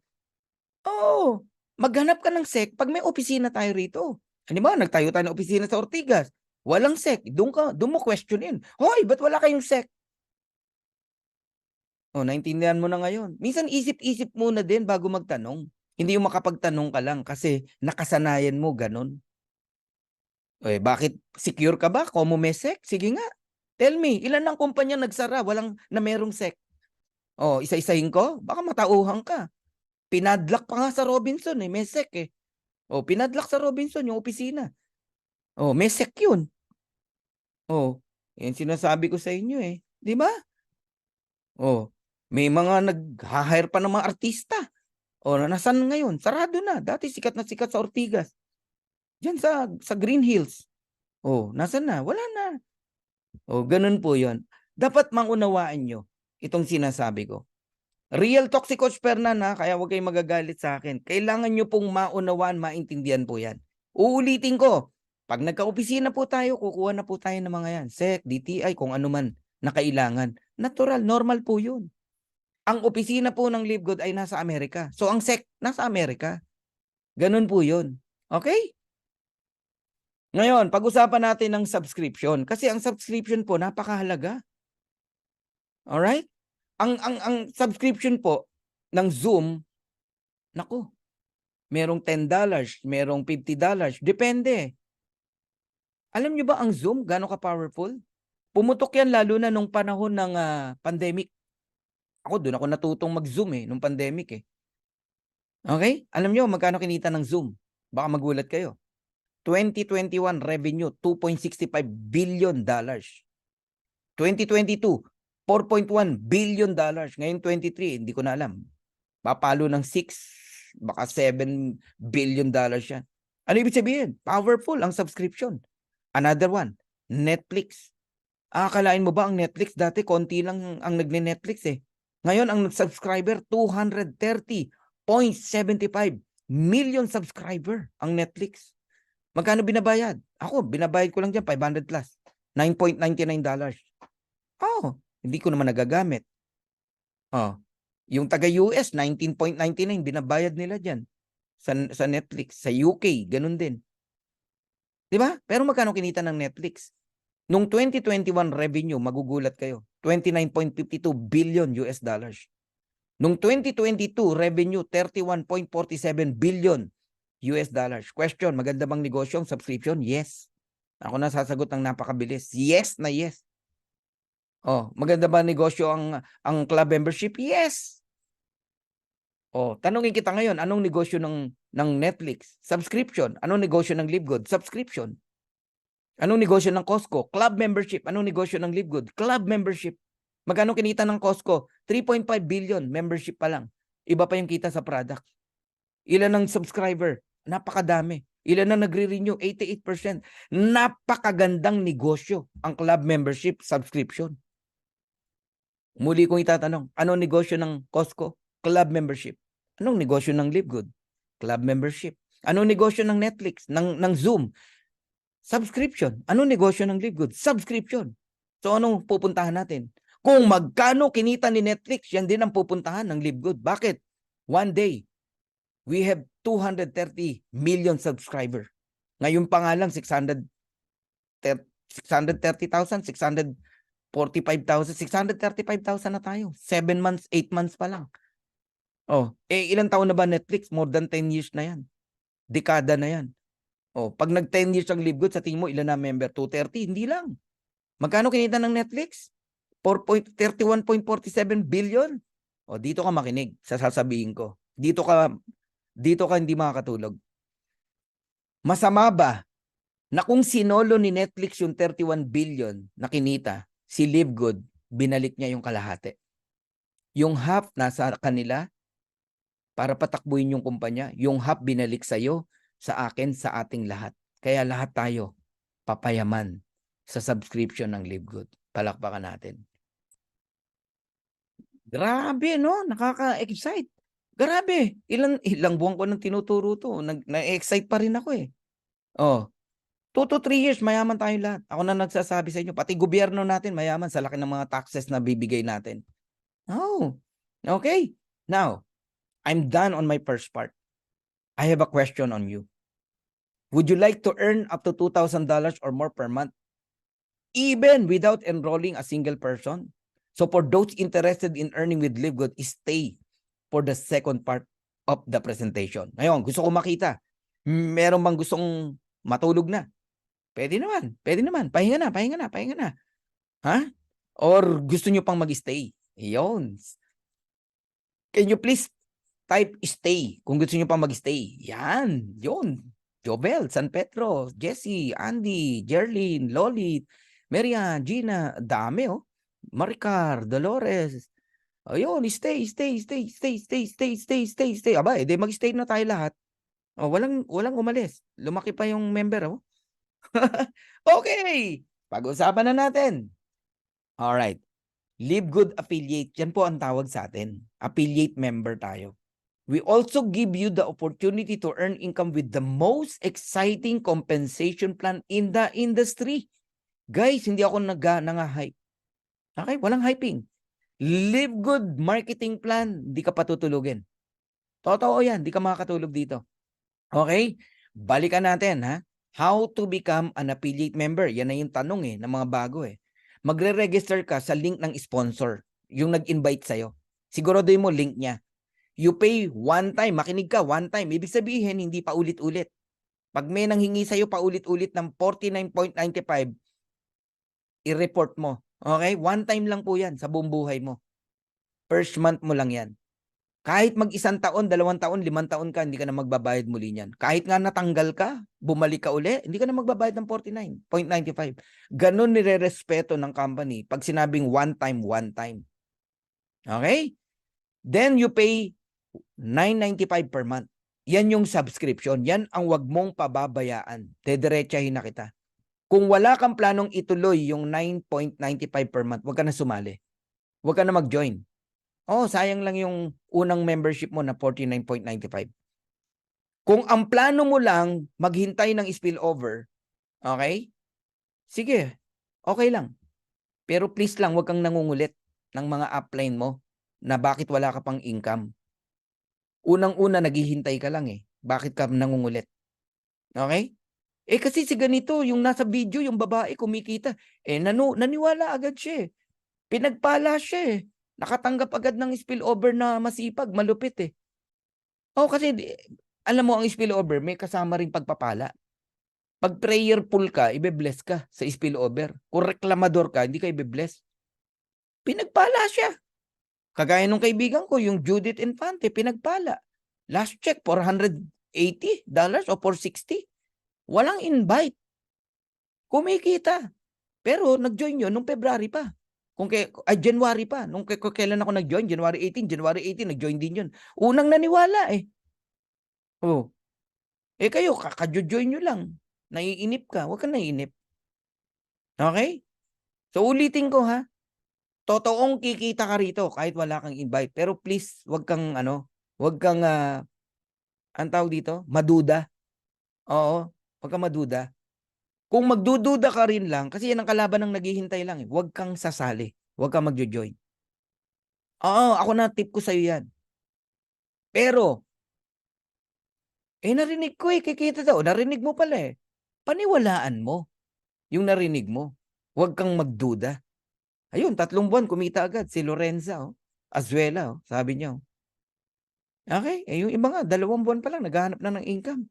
Oo. Maghanap ka ng SEC pag may opisina tayo rito. Ano ba? Nagtayo tayo ng opisina sa Ortigas. Walang SEC. Doon mo questionin. Hoy, ba't wala kayong SEC? O, naintindihan mo na ngayon. Minsan isip-isip muna din bago magtanong. Hindi yung makapagtanong ka lang kasi nakasanayan mo ganun. Eh, bakit secure ka ba? Como may SEC? Sige nga. Tell me, ilan ang kumpanya nagsara na merong SEC? Oh, isa-isahin ko? Baka matauhan ka. Pinadlock pa nga sa Robinson may SEC eh. Oh, pinadlock sa Robinson yung opisina. Oh, may SEC yun. Oh, yan sinasabi ko sa inyo eh. Di ba? Oh, may mga nag-hire pa ng mga artista. Oh, nasaan ngayon? Sarado na. Dati sikat na sikat sa Ortigas. Diyan sa Green Hills. Oh, nasaan na? Wala na. Oh, ganun po 'yon. Dapat maunawaan nyo itong sinasabi ko. Real talk si Coach Fernan kaya huwag kayong magagalit sa akin. Kailangan nyo pong maunawaan, maintindihan po yan. Uulitin ko, pag nagka-opisina po tayo, kukuha na po tayo ng mga yan. SEC, DTI, kung ano man na kailangan. Natural, normal po yun. Ang opisina po ng LiveGood ay nasa Amerika. So ang SEC, nasa Amerika. Ganun po yun. Okay? Ngayon, pag-usapan natin ng subscription. Kasi ang subscription po, napakahalaga. Alright? Ang subscription po ng Zoom, naku, merong $10, merong $50, depende. Alam nyo ba ang Zoom, gano'n ka-powerful? Pumutok yan lalo na nung panahon ng pandemic. Ako, doon ako natutong mag-Zoom nung pandemic eh. Okay? Alam nyo, magkano kinita ng Zoom? Baka magulat kayo. 2021 revenue, $2.65 billion. 2022, $4.1 billion. Ngayon 23, hindi ko na alam. Papalo ng 6, baka $7 billion yan. Ano ibig sabihin? Powerful ang subscription. Another one, Netflix. Akalain mo ba ang Netflix? Dati konti lang ang nagne-Netflix eh. Ngayon ang subscriber, 230.75 million subscriber ang Netflix. Magkano binabayad? Ako, binabayad ko lang dyan, $500 plus. $9.99. Oh, hindi ko naman nagagamit. Oh, yung taga-US, 19.99 binabayad nila dyan. Sa Netflix. Sa UK, ganun din. Diba? Pero magkano kinita ng Netflix? Nung 2021 revenue, magugulat kayo. 29.52 billion US dollars. Nung 2022 revenue, 31.47 billion US dollars. Question, maganda bang negosyo ang subscription? Yes. Ako na sasagot ng napakabilis. Yes na yes. Oh, maganda ba negosyo ang club membership? Yes. Oh, tanungin kita ngayon, anong negosyo ng Netflix? Subscription. Anong negosyo ng LiveGood? Subscription. Anong negosyo ng Costco? Club membership. Anong negosyo ng LiveGood? Club membership. Magkano kinita ng Costco? 3.5 billion membership pa lang. Iba pa yung kita sa product. Ilan ang subscriber? Napakadami. Ilan ang nagre-renew? 88%. Napakagandang negosyo ang club membership subscription. Muli kong itatanong, anong negosyo ng Costco? Club membership. Anong negosyo ng LiveGood? Club membership. Anong negosyo ng Netflix? Ng Zoom? Subscription. Anong negosyo ng LiveGood? Subscription. So anong pupuntahan natin? Kung magkano kinita ni Netflix, yan din ang pupuntahan ng LiveGood. Bakit? One day, we have 230 million subscriber. Ngayon pa nga lang 630,000, 645,000, 635,000 na tayo. 7 months, 8 months pa lang. Oh, ilang taon na ba Netflix? More than 10 years na yan. Dekada na yan. Oh, pag nag-10 years ang LiveGood, sa tingin mo ilan na member? 230? Hindi lang. Magkano kinita ng Netflix? 31.47 billion. Oh, dito ka makinig sa sasabihin ko. Dito ka hindi makakatulog. Masama ba na kung sinolo ni Netflix yung 31 billion na kinita, si LiveGood, binalik niya yung kalahati? Yung half nasa kanila para patakbuhin yung kumpanya. Yung half binalik sa'yo, sa akin, sa ating lahat. Kaya lahat tayo papayaman sa subscription ng LiveGood. Palakpakan natin. Grabe, no? Nakaka-excite. Grabe. Ilang buwan ko nang tinuturo to. Na-excite pa rin ako eh. Oh, 2 to 3 years, mayaman tayo lahat. Ako na nagsasabi sa inyo, pati gobyerno natin, mayaman sa laki ng mga taxes na bibigay natin. Oh, okay. Now, I'm done on my first part. I have a question on you. Would you like to earn up to $2,000 or more per month, even without enrolling a single person? So for those interested in earning with LiveGood, stay for the second part of the presentation. Ngayon, gusto ko makita. Meron bang gustong matulog na? Pwede naman. Pahinga na. Ha? Or gusto nyo pang mag-stay? Yun. Can you please type stay kung gusto nyo pang mag-stay? Yan. Yun. Jobel, San Pedro, Jessie, Andy, Jerlyn, Lolit, Marian, Gina, dami oh. Maricar, Dolores. Ayun, stay. Aba, edi mag-stay na tayo lahat. Oh, walang umalis. Lumaki pa yung member oh. Okay. Pag-usapan na natin. Alright. Live Good Affiliate. Yan po ang tawag sa atin. Affiliate member tayo. We also give you the opportunity to earn income with the most exciting compensation plan in the industry. Guys, hindi ako nanga-hype. Okay? Walang hyping. Live Good marketing plan. Hindi ka patutulugin. Totoo yan. Hindi ka makakatulog dito. Okay? Balikan natin ha. How to become an affiliate member. Yan na yung tanong ng mga bago Magre-register ka sa link ng sponsor. Yung nag-invite sa'yo. Siguraduhin mo link niya. You pay one time. Makinig ka, one time. Ibig sabihin, hindi pa ulit-ulit. Pag may nanghingi sa'yo pa ulit-ulit ng 49.95, i-report mo. Okay? One time lang po yan sa buong buhay mo. First month mo lang yan. Kahit mag-1 taon, 2 taon, 5 taon ka, hindi ka na magbabayad muli niyan. Kahit nga natanggal ka, bumalik ka uli, hindi ka na magbabayad ng 49.95. Ganon nire-respeto ng company pag sinabing one time. Okay? Then you pay $9.95 per month. Yan yung subscription. Yan ang wag mong pababayaan. Dediretsahin na kita. Kung wala kang planong ituloy yung $9.95 per month, wag ka na sumali. Wag ka na mag-join. Oh, sayang lang yung unang membership mo na $49.95. Kung ang plano mo lang maghintay ng spillover, okay? Sige, okay lang. Pero please lang, wag kang nangungulit ng mga upline mo na bakit wala ka pang income. Unang-una, naghihintay ka lang Bakit ka nangungulit? Okay? Kasi si ganito, yung nasa video, yung babae kumikita. Naniwala agad siya Pinagpala siya Nakatanggap agad ng spillover na masipag, malupit kasi alam mo ang spillover, may kasama ring pagpapala. Pag prayerful ka, ibe-bless ka sa spillover. Kung reklamador ka, hindi ka ibe-bless. Pinagpala siya. Kagaya nung kaibigan ko, yung Judith Infante, pinagpala. Last check, $480 o $460. Walang invite. Kumikita. Pero nag-join yun nung February pa. January pa. Nung kailan ako nag-join, January 18, nag-join din yun. Unang naniwala Oh. Kayo, kaka-join nyo lang. Naiinip ka. Huwag kang naiinip. Okay? So, ulitin ko ha. Totoong kikita ka rito kahit wala kang invite. Pero please, huwag kang ang tawag dito, maduda. Oo, huwag kang maduda. Kung magdududa ka rin lang, kasi yan ang kalaban ng naghihintay lang huwag kang sasali. Huwag kang magjo-join. Oo, ako na tip ko sa'yo yan. Pero, narinig ko kikita daw. Narinig mo pala Paniwalaan mo yung narinig mo. Huwag kang magduda. Ayun, 3 buwan, kumita agad. Si Lorenza, Azuela, sabi niya. Okay, yung iba nga, 2 buwan pa lang, naghahanap na ng income.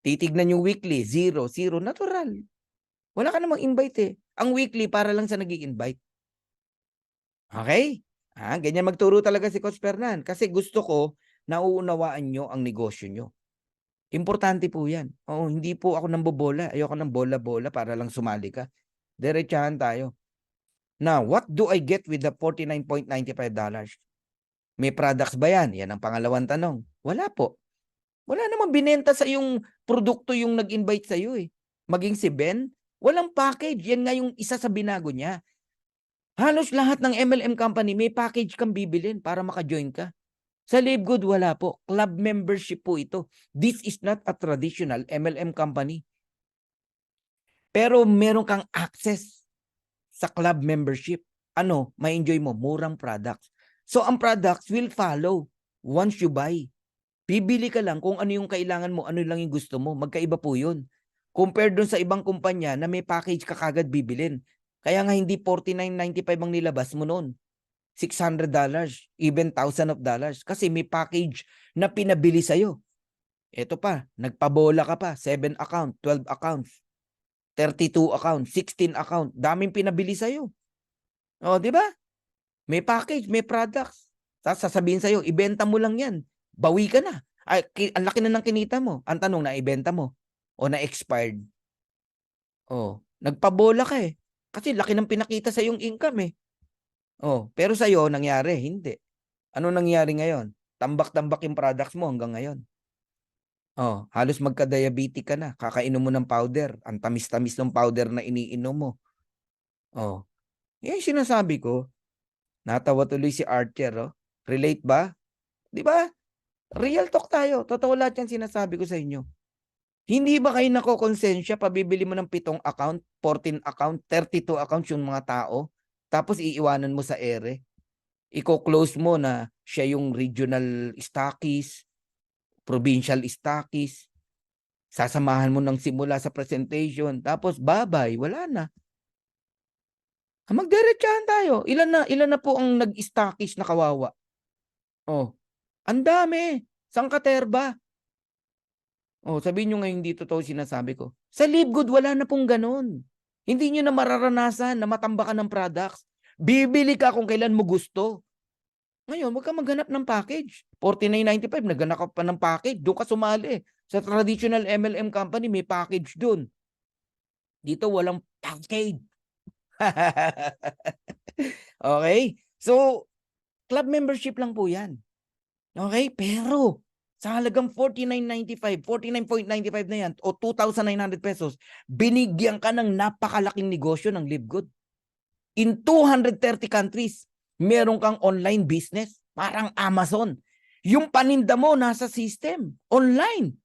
Titignan yung weekly, 0, natural. Wala ka namang invite Ang weekly para lang sa nag-i-invite. Okay? Ganyan magturo talaga si Coach Fernan. Kasi gusto ko, nauunawaan nyo ang negosyo nyo. Importante po yan. Hindi po ako nambobola. Ayoko ng bola-bola para lang sumali ka. Diretsahan tayo. Now, what do I get with the $49.95? May products ba yan? Yan ang pangalawang tanong. Wala po. Wala namang binenta sa yung produkto yung nag-invite sa iyo Maging si Ben, walang package. Yan nga yung isa sa binago niya. Halos lahat ng MLM company may package kang bibilin para maka-join ka. Sa Live Good, wala po. Club membership po ito. This is not a traditional MLM company. Pero meron kang access sa club membership. Ma-enjoy mo? Murang products. So, ang products will follow once you buy. Bibili ka lang kung ano yung kailangan mo, ano lang yung gusto mo. Magkaiba po yun. Compared dun sa ibang kumpanya na may package ka kagad bibilin. Kaya nga hindi $49.95 ang nilabas mo noon. $600, even $1,000. Kasi may package na pinabili sa'yo. Ito pa, nagpabola ka pa, 7 account, 12 accounts. 32 account, 16 account. Daming pinabili sa'yo. O, di ba? May package, may products. Tapos sasabihin sa'yo, ibenta mo lang yan. Bawi ka na. Ay, ang laki na ng kinita mo. Ang tanong, na ibenta mo o na-expired? Oh, nagpabola ka eh. Kasi laki ng pinakita sa yung income eh. Oh, pero sa iyo nangyari, hindi. Ano nangyari ngayon? Tambak-tambak yung products mo hanggang ngayon. Oh, halos magka-diabetic ka na. Kakainom mo ng powder. Ang tamis-tamis ng powder na iniinom mo. Oh, yan yung sinasabi ko. Natawa tuloy si Archer, oh. Relate ba? Di ba? Real talk tayo. Totoo lahat yan sinasabi ko sa inyo. Hindi ba kayo nakokonsensya, pabibili mo ng 7 account, 14 account, 32 accounts yung mga tao, tapos iiwanan mo sa ere? Iko-close mo na siya yung regional stockist, provincial stockist, sasamahan mo ng simula sa presentation, tapos bye-bye, wala na. Magdiretsahan tayo. Ilan na po ang nag-stockist na kawawa? Oh, ang dami. Sang katerba? Oh, sabihin nyo ngayon dito to sinasabi ko. Sa Livegood, wala na pong ganun. Hindi nyo na mararanasan na matambakan ng products. Bibili ka kung kailan mo gusto. Ngayon, huwag ka maghanap ng package. $49.95, naghanap ka pa ng package. Doon ka sumali. Sa traditional MLM company, may package doon. Dito, walang package. Okay? So, club membership lang po yan. Okay? Pero, sa halagang $49.95, 49.95 na yan, o 2,900 pesos, binigyan ka ng napakalaking negosyo ng Livegood. In 230 countries, meron kang online business, parang Amazon. Yung paninda mo nasa system, online.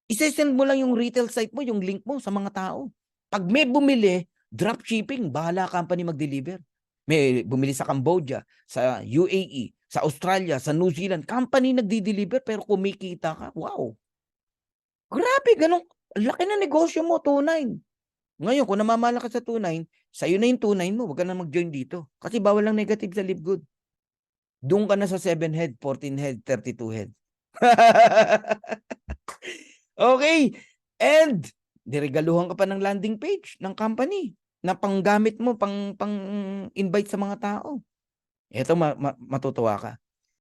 Isesend mo lang yung retail site mo, yung link mo sa mga tao. Pag may bumili, dropshipping, bahala company mag-deliver. May bumili sa Cambodia, sa UAE, sa Australia, sa New Zealand, company nagdi-deliver pero kumikita ka. Wow. Grabe, ganun. Laki na negosyo mo, 2.9. Ngayon, kung namamala ka sa 2.9, sa'yo na yung 2.9 mo, wag ka na mag-join dito. Kasi bawal lang negative sa Livegood. Doon ka na sa 7 head, 14 head, 32 head. Okay. And, diregaluhan ka pa ng landing page ng company na panggamit mo, pang-invite sa mga tao. Ito, matutuwa ka.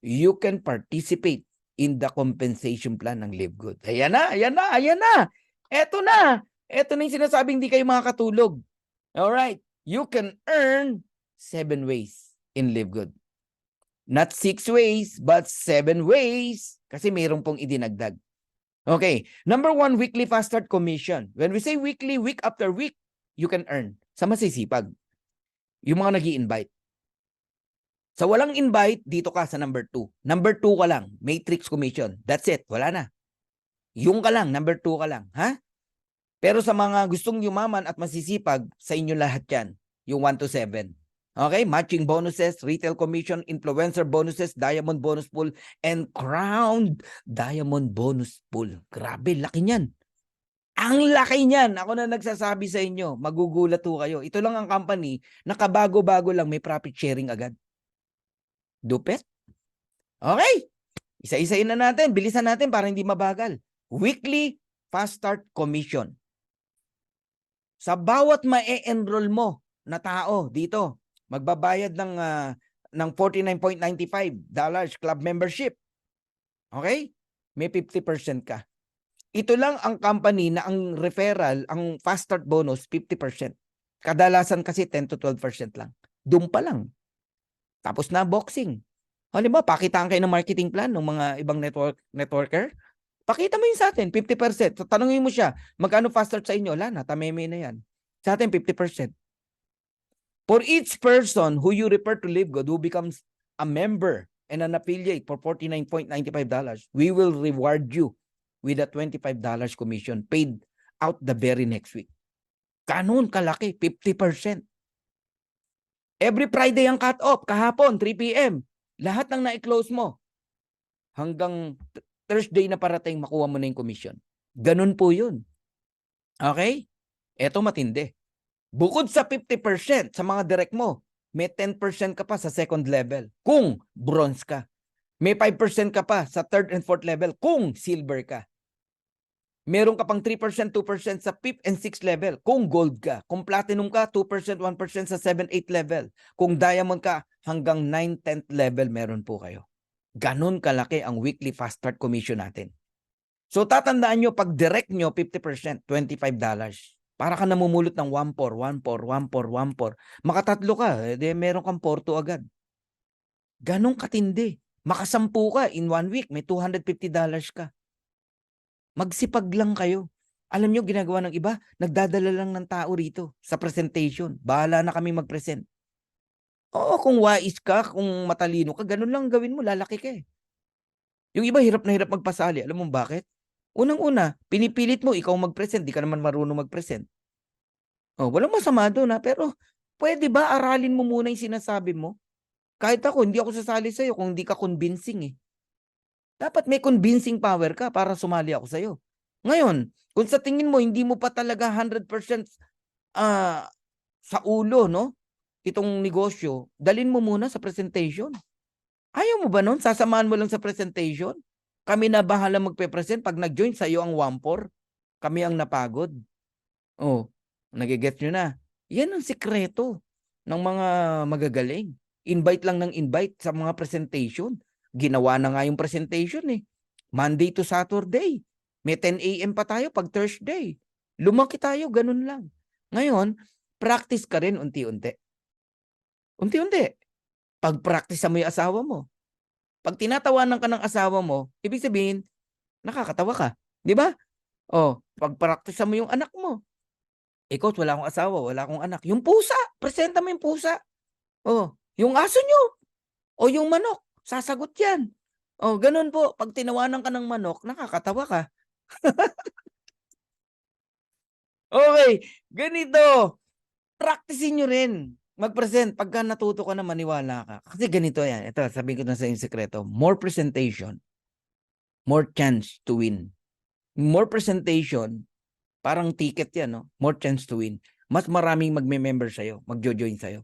You can participate in the compensation plan ng Livegood. Ayan na, ayan na, ayan na. Ito na. Ito na yung sinasabing di kayo makakatulog. Alright. You can earn 7 ways in Livegood. Not 6 ways, but 7 ways. Kasi mayroon pong idinagdag. Okay. Number 1, weekly fast start commission. When we say weekly, week after week, you can earn. Sa masisipag. Yung mga nag-i-invite. Sa walang invite, dito ka sa number 2. Number 2 ka lang. Matrix commission. That's it. Wala na. Yung ka lang. Number 2 ka lang. Ha? Pero sa mga gustong yumaman at masisipag, sa inyo lahat yan. Yung 1 to 7. Okay? Matching bonuses, retail commission, influencer bonuses, diamond bonus pool, and crowned diamond bonus pool. Grabe, laki niyan. Ang laki niyan. Ako na nagsasabi sa inyo, magugulat ho kayo. Ito lang ang company na kabago-bago lang may profit sharing agad. Dupet? Okay. Isa-isain na natin. Bilisan natin para hindi mabagal. Weekly fast start commission. Sa bawat ma-enroll mo na tao dito, magbabayad ng $49.95 club membership. Okay? May 50% ka. Ito lang ang company na ang referral, ang fast start bonus, 50%. Kadalasan kasi 10 to 12% lang. Doon pa lang. Tapos na boxing. Halimbawa, pakitaan kayo ng marketing plan ng mga ibang networker. Pakita mo yun sa atin, 50%. So, tanungin mo siya, magkano fast start sa inyo? Wala na, tameme na yan. Sa atin, 50%. For each person who you refer to Livegood who becomes a member and an affiliate for $49.95, we will reward you with a $25 commission paid out the very next week. Ganun kalaki, 50%. Every Friday ang cut-off, kahapon, 3 p.m. Lahat ng na-close mo, hanggang Thursday na parating, makuha mo na yung commission. Ganun po yun. Okay? Eto matindi. Bukod sa 50% sa mga direct mo, may 10% ka pa sa second level kung bronze ka. May 5% ka pa sa third and fourth level kung silver ka. Meron ka pang 3%, 2% sa 5th and 6th level. Kung gold ka. Kung platinum ka, 2%, 1% sa 7, 8 level. Kung diamond ka, hanggang 9, 10th level meron po kayo. Ganon kalaki ang weekly fast start commission natin. So tatandaan nyo, pag direct nyo, 50%, $25. Para ka namumulot ng 1-4, 1-4, 1-4, 1-4. Makatatlo ka, meron kang 4-2 agad. Ganong katindi. Makasampu ka, in 1 week, may $250 ka. Magsipag lang kayo. Alam nyo, ginagawa ng iba, nagdadala lang ng tao rito sa presentation. Bahala na kami mag-present. Oo, kung wais ka, kung matalino ka, ganun lang gawin mo, lalaki ka eh. Yung iba, hirap na hirap magpasali. Alam mo bakit? Unang-una, pinipilit mo, ikaw mag-present, di ka naman marunong mag-present. Oh, walang masama doon ha, pero pwede ba aralin mo muna yung sinasabi mo? Kahit ako, hindi ako sasali sa'yo kung hindi ka convincing eh. Dapat may convincing power ka para sumali ako sa'yo. Ngayon, kung sa tingin mo, hindi mo pa talaga 100% sa ulo, no? Itong negosyo, dalin mo muna sa presentation. Ayaw mo ba nun? Sasamahan mo lang sa presentation? Kami na bahala magpe-present. Pag nag-join, sa'yo ang 1-4. Kami ang napagod. Oh, nagigets nyo na. Yan ang sikreto ng mga magagaling. Invite lang ng invite sa mga presentation. Ginawa na nga yung presentation eh. Monday to Saturday. May 10 a.m. pa tayo pag Thursday. Lumaki tayo, ganun lang. Ngayon, practice ka rin unti-unti. Unti-unti. Pag-practice mo yung asawa mo. Pag tinatawanan ka ng asawa mo, ibig sabihin, nakakatawa ka. Di ba? Oh, pag-practice mo yung anak mo. Ikaw, wala akong asawa, wala akong anak. Yung pusa, presenta mo yung pusa. Oh, yung aso nyo. O yung manok, sasagot yan. Oh, ganun po. Pag tinawanan ka ng manok, nakakatawa ka. Okay, ganito. Practicein nyo rin. Mag-present. Pagka natuto ka na, maniwala ka. Kasi ganito yan. Ito, sabihin ko na sa yung sekreto. More presentation, more chance to win. More presentation, parang ticket yan, no? More chance to win. Mas maraming magme-member sa'yo, magjo-join sa'yo.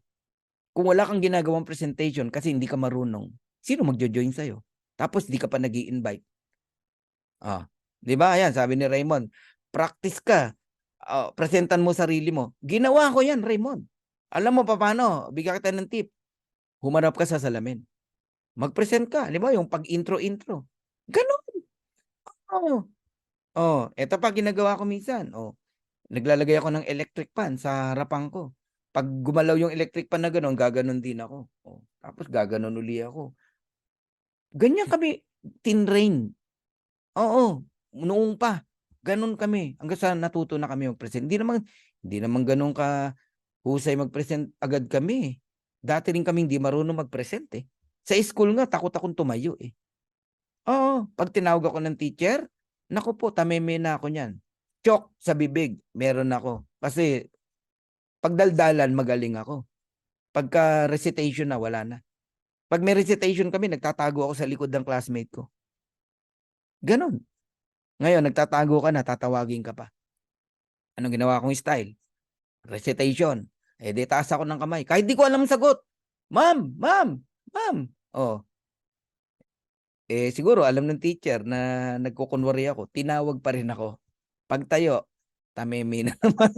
Kung wala kang ginagawang presentation kasi hindi ka marunong, sino magjo-join sa'yo? Tapos di ka pa nag-i-invite. Ah, di ba? Ayan, sabi ni Raymond, practice ka. Presentan mo sarili mo. Ginawa ko yan, Raymond. Alam mo pa paano? Bigyan kita ng tip. Humarap ka sa salamin. Mag-present ka. Di ba? Yung pag-intro-intro. Ganon. Oh. Oh, eto pa ginagawa ko minsan. Oh, naglalagay ako ng electric fan sa harapan ko. Pag gumalaw yung electric fan na gano'n, gaganon din ako. Oh, tapos gaganon uli ako. Ganyan kami tinrain. Oo, noong pa. Ganon kami. Hanggang sa natuto na kami mag-present. Hindi naman ganon ka husay mag-present agad kami. Dati rin kami hindi marunong mag-present eh. Sa school nga, takot akong tumayo eh. Oo, pag tinawag ako ng teacher, naku po, tameme na ako niyan. Chok sa bibig, meron ako. Kasi pagdaldalan, magaling ako. Pagka recitation na, wala na. Pag may recitation kami, nagtatago ako sa likod ng classmate ko. Ganon. Ngayon, nagtatago ka na, tatawagin ka pa. Anong ginawa kong style? Recitation. Eh, di taas ako ng kamay. Kahit di ko alam sagot. Ma'am, ma'am, ma'am. Oh. Eh, siguro alam ng teacher na nagkukunwari ako. Tinawag pa rin ako. Pagtayo, tameme na naman.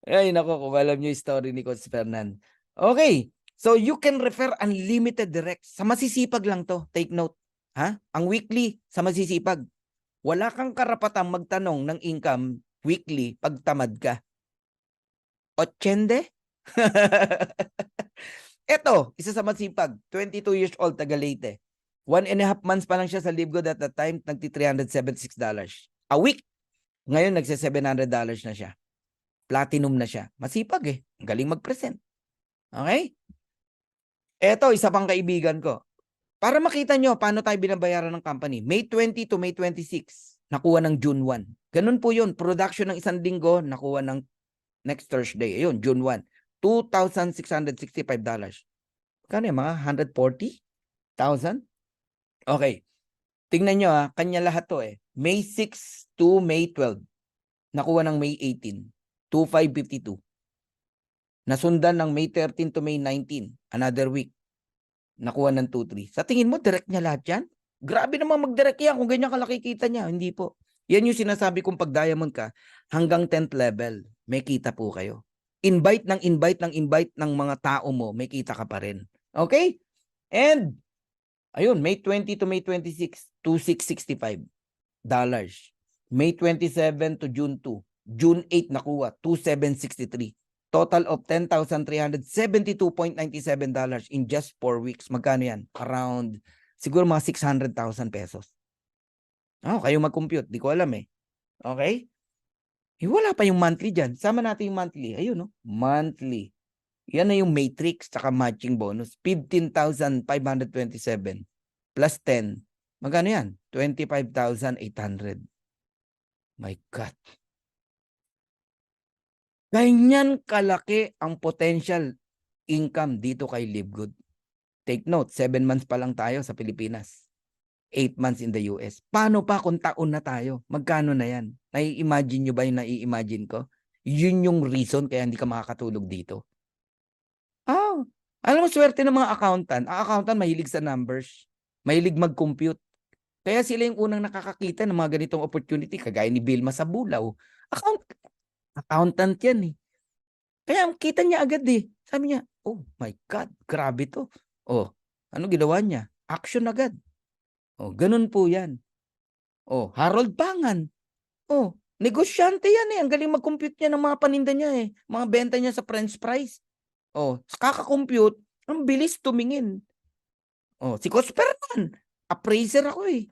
Ay, nako, kung alam nyo yung story ni Coach Fernan. Okay. So, you can refer unlimited direct. Sa masisipag lang to. Take note. Ha? Ang weekly, sa masisipag. Wala kang karapatang magtanong ng income weekly pag tamad ka. Otsende? Eto, isa sa masipag. 22 years old, taga Leyte. 1.5 months pa lang siya sa LiveGood at that time, nagti $376 a week. Ngayon, nagse $700 na siya. Platinum na siya. Masipag eh. Galing mag-present. Okay? Eto, isa pang kaibigan ko. Para makita nyo paano tayo binabayaran ng company. May 20 to May 26, nakuha ng June 1. Ganun po yun. Production ng isang linggo, nakuha ng next Thursday. Ayun, June 1. $2,665. Kano yung mga 140,000? Okay. Tingnan nyo ha, kanya lahat to eh. May 6 to May 12. Nakuha ng May 18. 2,552. Nasundan ng May 13 to May 19. Another week. Nakuha ng 2,3. Sa tingin mo, direct niya lahat yan? Grabe naman mag-direct yan kung ganyan kalaki kita niya. Hindi po. Yan yung sinasabi kong pag diamond ka, hanggang 10th level, may kita po kayo. Invite ng mga tao mo, may kita ka pa rin. Okay? And, ayun, May 20 to May 26, $2,665. May 27 to June 2. June 8 nakuha, $2,763. Total of $10,372.97 in just 4 weeks. Magkano yan? Around, siguro mga 600,000 pesos. Kayo mag-compute. Di ko alam eh. Okay? Wala pa yung monthly dyan. Sama natin yung monthly. Ayun, no? Monthly. Yan na yung matrix tsaka matching bonus. 15,527 plus 10. Magkano yan? 25,800. My God. Ganyan kalaki ang potential income dito kay Livegood. Take note, 7 months pa lang tayo sa Pilipinas. 8 months in the US. Paano pa kung taon na tayo? Magkano na yan? Nai-imagine nyo ba yung nai-imagine ko? Yun yung reason kaya hindi ka makakatulog dito. Alam mo, swerte ng mga accountant. Ang accountant mahilig sa numbers. Mahilig mag-compute. Kaya sila yung unang nakakakita ng mga ganitong opportunity. Kagaya ni Vilma sa Bulao. Accountant yan eh. Kaya kita niya agad eh. Sabi niya, oh my God, grabe to. Ano ginawa niya? Action agad. Ganun po yan. Harold Pangan. Negosyante yan eh. Ang galing mag-compute niya ng mga paninda niya eh. Mga benta niya sa French fries. Kaka-compute, ang bilis tumingin. Si Cosperman, appraiser ako eh.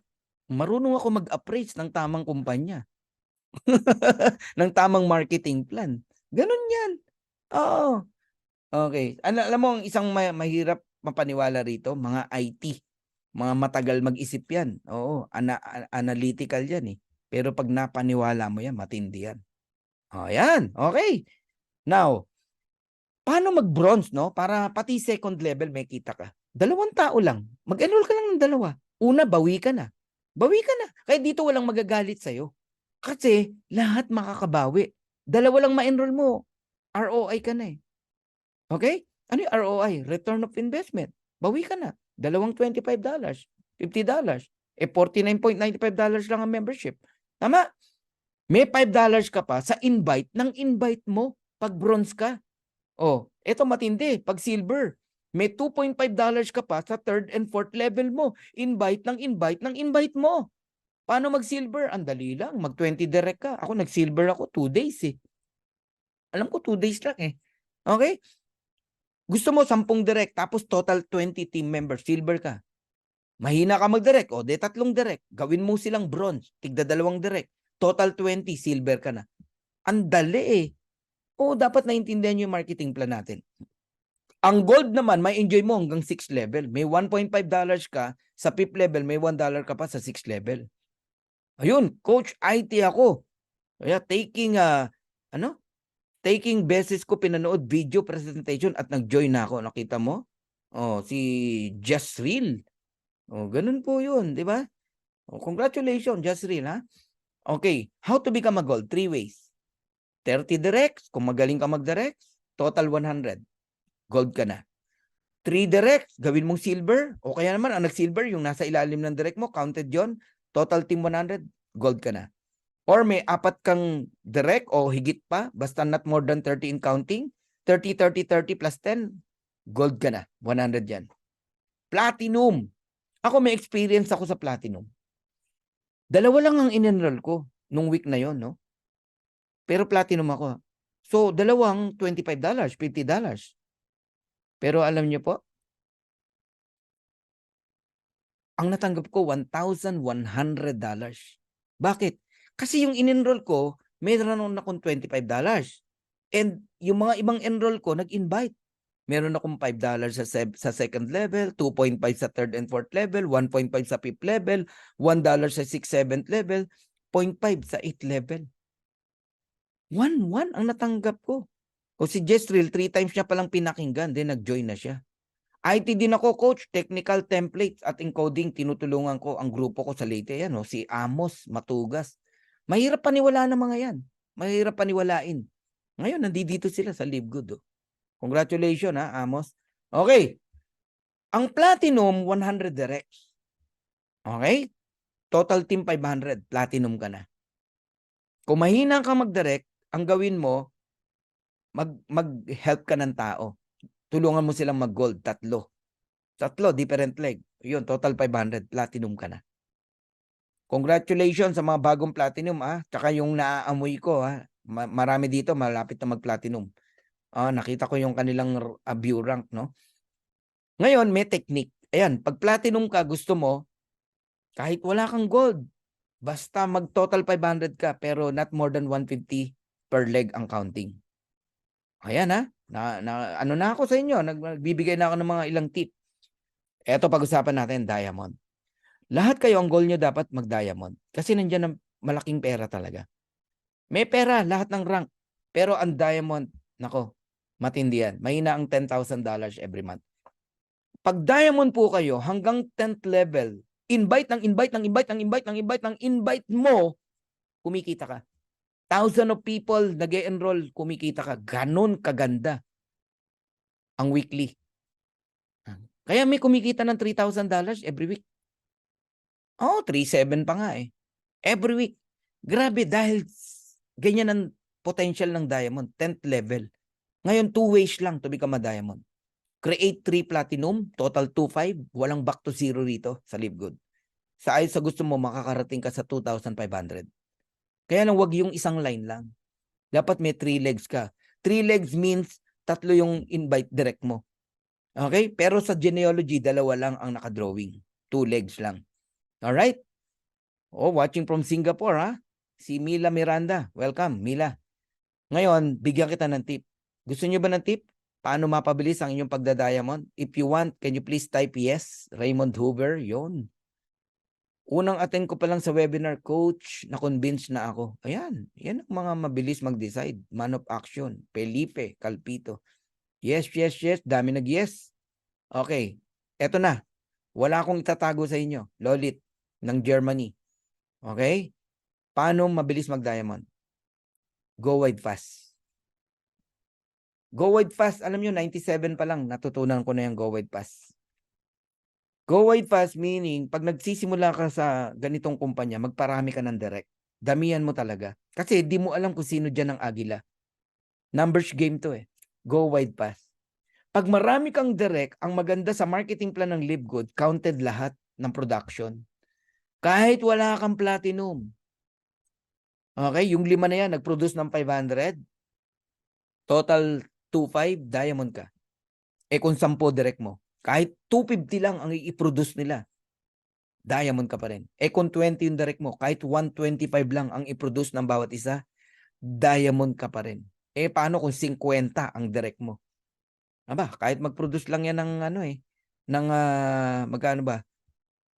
Marunong ako mag-appraise ng tamang kumpanya. ng tamang marketing plan. Ganun yan. Okay. Alam mo, ang isang mahirap mapaniwala rito, mga IT. Mga matagal mag-isip yan. Analytical yan eh. Pero pag napaniwala mo yan, matindi yan. Yan. Okay. Now, paano mag-bronze, no? Para pati second level may kita ka. 2 tao lang. Mag-enroll ka lang ng 2. Una, bawi ka na. Bawi ka na. Kaya dito walang magagalit sa'yo. Kasi lahat makakabawi. 2 lang ma-enroll mo. ROI ka na eh. Okay? Ano yung ROI? Return of investment. Bawi ka na. 2 $25. $50. $49.95 lang ang membership. Tama? May $5 ka pa sa invite ng invite mo pag bronze ka. Eto matindi. Pag silver, may $2.5 ka pa sa 3rd and 4th level mo. Invite ng invite mo. Paano mag-silver? Ang dali lang. Mag-20 direct ka. Ako nag-silver ako 2 days eh. Alam ko 2 days lang eh. Okay? Gusto mo 10 direct tapos total 20 team members. Silver ka. Mahina ka mag-direct. De 3 direct. Gawin mo silang bronze. Tigda 2 direct. Total 20. Silver ka na. Ang dali eh. Dapat naintindihan nyo yung marketing plan natin. Ang gold naman, may enjoy mo hanggang 6th level. May $1.5 ka sa 5th level, may $1 ka pa sa 6th level. Ayun, coach IT ako. Kaya taking beses ko pinanood video presentation at nag-join na ako. Nakita mo? Si Jasril. Ganun po yun, di ba? Congratulations, Jasril, ha? Okay, how to become a gold? 3 ways. 30 directs, kung magaling ka mag-directs, total 100. Gold ka na. 3 directs, gawin mong silver. O kaya naman, ang nag-silver, yung nasa ilalim ng direct mo, counted yon, total team 100, gold ka na. Or may 4 kang direct o higit pa, basta not more than 30 in counting, 30, 30, 30 plus 10, gold ka na. 100 yan. Platinum. Ako may experience ako sa platinum. 2 lang ang in-enroll ko nung week na yon, no? Pero platinum ako. So, 2 $25, $50. Pero alam niyo po, ang natanggap ko $1,100. Bakit? Kasi yung in-enroll ko, meron akong $25. And yung mga ibang enroll ko, nag-invite. Meron akong $5 sa second level, 2.5 sa third and fourth level, 1.5 sa fifth level, $1 sa 6th, 7th level, 0.5 sa 8th level. 1 ang natanggap ko. O si Jesril, 3 times niya palang pinakinggan, then nag-join na siya. IT din ako, coach, technical templates at encoding, tinutulungan ko ang grupo ko sa Leyte. Yan, si Amos Matugas. Mahirap paniwalaan ng mga yan. Mahirap paniwalain. Ngayon, nandito sila sa Livegood. Congratulations, Amos. Okay. Ang platinum, 100 directs. Okay? Total team 500, platinum ka na. Kung mahina ka mag-direct, ang gawin mo, mag-help ka ng tao. Tulungan mo silang mag-gold, 3. 3, different leg. Yun, total 500, platinum ka na. Congratulations sa mga bagong platinum, Tsaka yung naaamoy ko, marami dito, malapit na mag-platinum. Nakita ko yung kanilang view rank, no? Ngayon, may technique. Ayan, pag platinum ka, gusto mo, kahit wala kang gold, basta mag-total 500 ka, pero not more than 150 per leg ang counting. Ayan, ano na ako sa inyo, nagbibigay na ako ng mga ilang tip. Eto, pag-usapan natin, diamond. Lahat kayo, ang goal nyo dapat mag-diamond. Kasi nandiyan ang malaking pera talaga. May pera, lahat ng rank. Pero ang diamond, nako, matindi yan. Mahina ang $10,000 every month. Pag diamond po kayo, hanggang 10th level, invite mo, kumikita ka. Thousands of people nag-e-enroll, kumikita ka. Ganon kaganda ang weekly. Kaya may kumikita ng $3,000 every week. 3,700 pa nga eh. Every week. Grabe, dahil ganyan ang potential ng diamond, 10th level. Ngayon, 2 ways lang to become a diamond. Create 3 platinum, total 2,500. Walang back to zero rito sa Live Good. Sa ayos sa gusto mo, makakarating ka sa 2,500. Kaya lang, wag yung isang line lang. Dapat may 3 legs ka. 3 legs means 3 yung invite direct mo. Okay? Pero sa genealogy, 2 lang ang nakadrawing. 2 legs lang. Alright? Watching from Singapore, Si Mila Miranda. Welcome, Mila. Ngayon, bigyan kita ng tip. Gusto niyo ba ng tip? Paano mapabilis ang inyong pagda-diamond? If you want, can you please type yes? Raymond Hoover, yon. Unang attend ko pa lang sa webinar, coach, na-convince na ako. Ayan, yan ang mga mabilis mag-decide. Man of action, Felipe, Calpito. Yes, dami nag-yes. Okay, eto na. Wala akong itatago sa inyo. Lolit ng Germany. Okay? Paano mabilis mag-diamond? Go wide fast. Go wide fast, alam nyo, 97 pa lang, natutunan ko na yung go wide fast. Go wide fast meaning, pag nagsisimula ka sa ganitong kumpanya, magparami ka ng direct. Damihan mo talaga. Kasi di mo alam kung sino dyan ang agila. Numbers game to eh. Go wide fast. Pag marami kang direct, ang maganda sa marketing plan ng Live Good, counted lahat ng production. Kahit wala kang platinum. Okay, yung 5 na yan, nag-produce ng 500. Total 2,500, diamond ka. Kung 10 direct mo, kahit 250 lang ang i-produce nila, diamond ka pa rin. Kung 20 yung direct mo, kahit 125 lang ang i-produce ng bawat isa, diamond ka pa rin. Paano kung 50 ang direct mo? Kahit mag-produce lang yan ng magkano ba?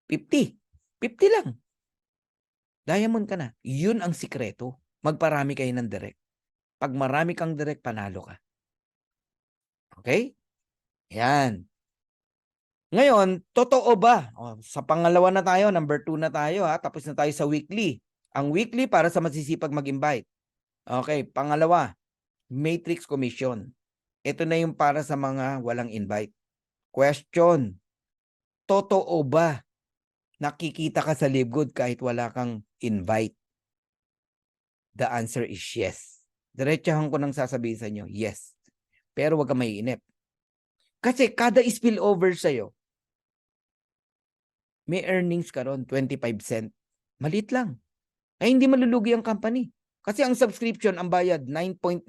50. 50 lang. Diamond ka na. Yun ang sikreto. Magparami kayo ng direct. Pag marami kang direct, panalo ka. Okay? Yan. Ngayon, totoo ba? Sa pangalawa na tayo, number 2 na tayo Tapos na tayo sa weekly. Ang weekly para sa masisipag mag-invite. Okay, pangalawa, matrix commission. Ito na yung para sa mga walang invite. Question, totoo ba nakikita ka sa Live Good kahit wala kang invite? The answer is yes. Diretsahan ko nang sasabihin sa inyo, yes. Pero wag ka maiinip. Kasi kada spillover sa'yo, may earnings ka ron, 25 cent. Maliit lang. Hindi malulugi ang company. Kasi ang subscription, ang bayad, $9.95.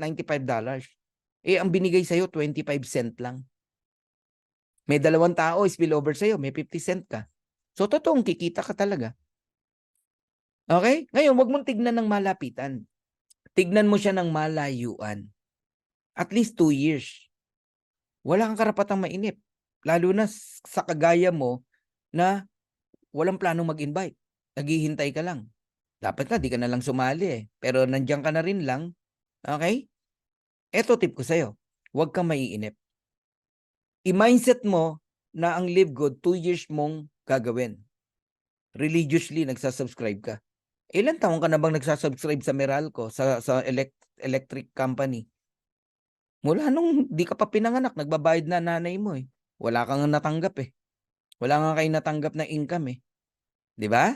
Ang binigay sa'yo, 25 cent lang. May 2 tao, spillover sa'yo, may 50 cent ka. So, totoong kikita ka talaga. Okay? Ngayon, wag mong tignan ng malapitan. Tignan mo siya ng malayuan. At least 2 years. Wala kang karapatang mainip. Lalo na sa kagaya mo na walang planong mag-invite. Naghihintay ka lang. Dapat di ka na lang sumali Pero nandiyan ka na rin lang. Okay? Eto tip ko sa'yo. Huwag kang maiinip. I-mindset mo na ang Live Good, 2 years mong gagawin. Religiously, nagsasubscribe ka. Ilan taon ka na bang nagsasubscribe sa Meralco, sa electric company? Mula nung di ka pa pinanganak, nagbabayad na nanay mo Wala kang natanggap Wala nga kayo natanggap na income 'Di ba?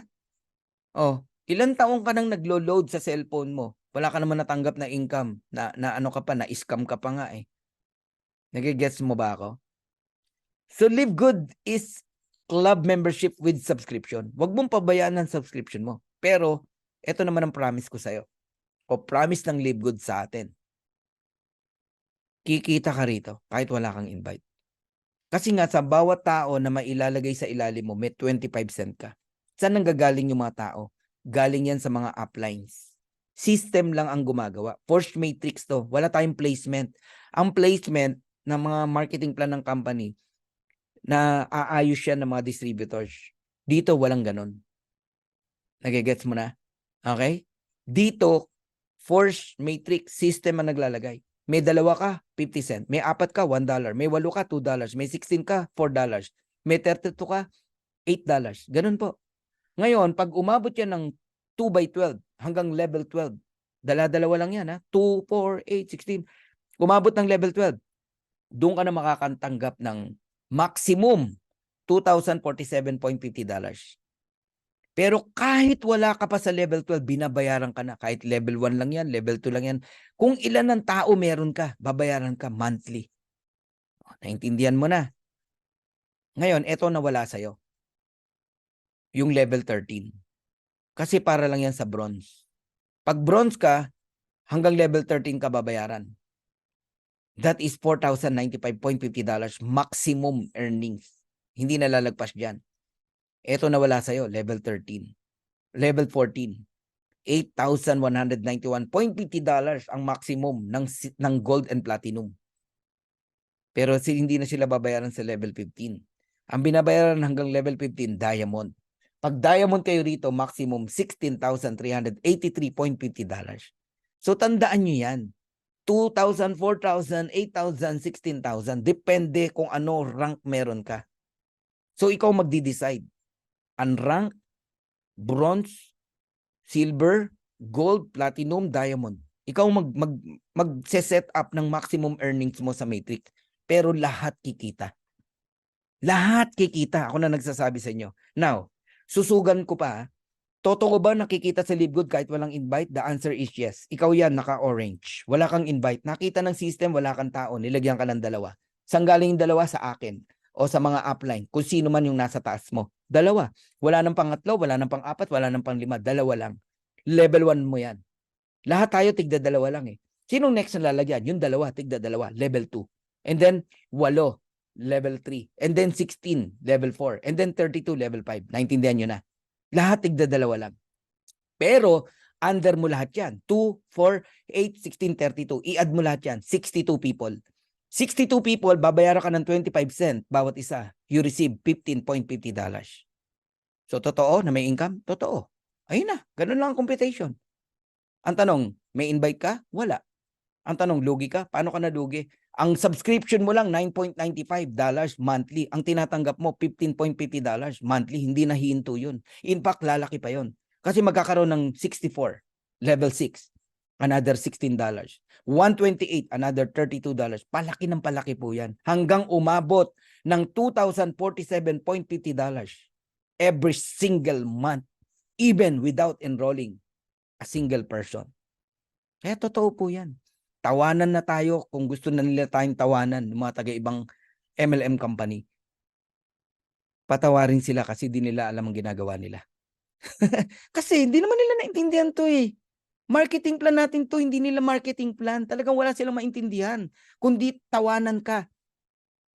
Oh, ilang taon ka nang naglo-load sa cellphone mo. Wala ka naman natanggap na income na ano ka pa, na-scam ka pa nga eh. Nage-gets mo ba ako? So Live Good is club membership with subscription. Huwag mong pabayaan ang subscription mo. Pero ito naman ang promise ko sa'yo. O promise ng Live Good sa atin. Kikita ka rito kahit wala kang invite. Kasi nga sa bawat tao na mailalagay sa ilalim mo, may 25 cent ka. Saan nanggagaling yung mga tao? Galing yan sa mga uplines. System lang ang gumagawa. Force matrix to. Wala tayong placement. Ang placement ng mga marketing plan ng company, na aayos yan ng mga distributors. Dito, walang ganun. Nagigets mo na? Okay? Dito, force matrix system ang naglalagay. May 2 ka, 50 cent. May 4 ka, $1. May 8 ka, $2. May 16 ka, $4. May 32 ka, $8. Ganun po. Ngayon, pag umabot yan ng 2 by 12 hanggang level 12, dala-dalawa lang yan ha. 2, 4, 8, 16. Umabot ng level 12, doon ka na makakatanggap ng maximum $2,047.50. Pero kahit wala ka pa sa level 12, binabayaran ka na. Kahit level 1 lang yan, level 2 lang yan. Kung ilan ng tao meron ka, babayaran ka monthly. Naintindihan mo na. Ngayon, eto nawala sa'yo. Yung level 13. Kasi para lang yan sa bronze. Pag bronze ka, hanggang level 13 ka babayaran. That is $4,095.50 maximum earnings. Hindi nalalagpas dyan. Ito nawala sa'yo, level 13. Level 14, $8,191.50 ang maximum ng gold and platinum. Pero hindi na sila babayaran sa level 15. Ang binabayaran hanggang level 15, diamond. Pag diamond kayo rito, maximum $16,383.50. So tandaan nyo yan. 2,000, 4,000, 8,000, 16,000. Depende kung ano rank meron ka. So ikaw magdi-decide. Unrank, bronze, silver, gold, platinum, diamond. Ikaw mag-set up ng maximum earnings mo sa matrix. Pero lahat kikita. Lahat kikita. Ako na nagsasabi sa inyo. Now, susugan ko pa. Totoo ba nakikita sa Live Good kahit walang invite? The answer is yes. Ikaw yan, naka-orange. Wala kang invite. Nakita ng system, wala kang tao. Nilagyan ka ng 2. Saan galing yung 2? Sa akin. O sa mga upline. Kung sino man yung nasa taas mo. 2. Wala nang pang-3, wala nang pang-4, wala nang pang-5. 2 lang. Level 1 mo yan. Lahat tayo tigda 2 lang eh. Sinong next na lalagyan? Yung 2, tigda 2. Level 2. And then, 8. Level 3. And then 16. Level 4. And then 32. Level 5. Naintindihan nyo na. Lahat tigda 2 lang. Pero, under mo lahat yan. 2, 4, 8, 16, 32. I-add mo lahat yan. 62 people. 62 people, babayaran ka ng 25 cent bawat isa. You receive $15.50. So, totoo na may income? Totoo. Ayun na. Ganun lang ang computation. Ang tanong, may invite ka? Wala. Ang tanong, lugi ka? Paano ka nalugi? Ang subscription mo lang, $9.95 monthly. Ang tinatanggap mo, $15.50 monthly. Hindi na hihinto yun. In fact, lalaki pa yun. Kasi magkakaroon ng 64, level 6, another $16. 128, another $32. Palaki ng palaki po yan. Hanggang umabot ng $2,047.50 every single month, even without enrolling a single person. Kaya totoo po yan. Tawanan na tayo kung gusto na nila tayong tawanan ng mga taga-ibang MLM company. Patawarin sila kasi di nila alam ang ginagawa nila. Kasi hindi naman nila naintindihan to eh. Marketing plan natin to, hindi nila marketing plan. Talagang wala silang maintindihan. Kundi tawanan ka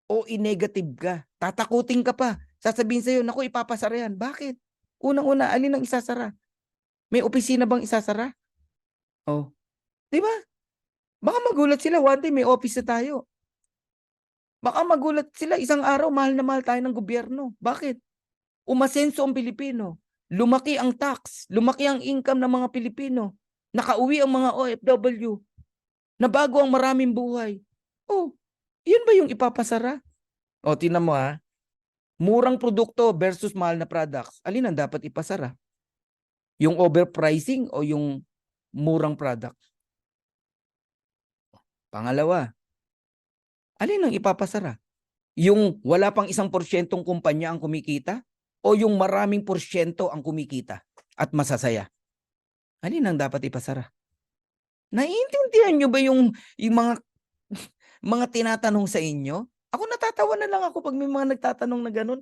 o i-negative ka. Tatakutin ka pa. Sasabihin sa'yo, naku, ipapasara yan. Bakit? Unang-una, alin ang isasara? May opisina bang isasara? Oh. Di ba? Baka magulat sila, one day may office na tayo. Baka magulat sila, isang araw, mahal na mahal tayo ng gobyerno. Bakit? Umasenso ang Pilipino. Lumaki ang tax. Lumaki ang income ng mga Pilipino. Nakauwi ang mga OFW. Nabago ang maraming buhay. Oh, yun ba yung ipapasara? O, tingnan mo ha. Murang produkto versus mahal na products. Alin ang dapat ipasara? Yung overpricing o yung murang products? Pangalawa, alin ang ipapasara? Yung wala pang 1% kumpanya ang kumikita o yung maraming porsyento ang kumikita at masasaya? Alin ang dapat ipasara? Naiintindihan nyo ba yung mga mga tinatanong sa inyo? Ako natatawa na lang ako pag may mga nagtatanong na ganun.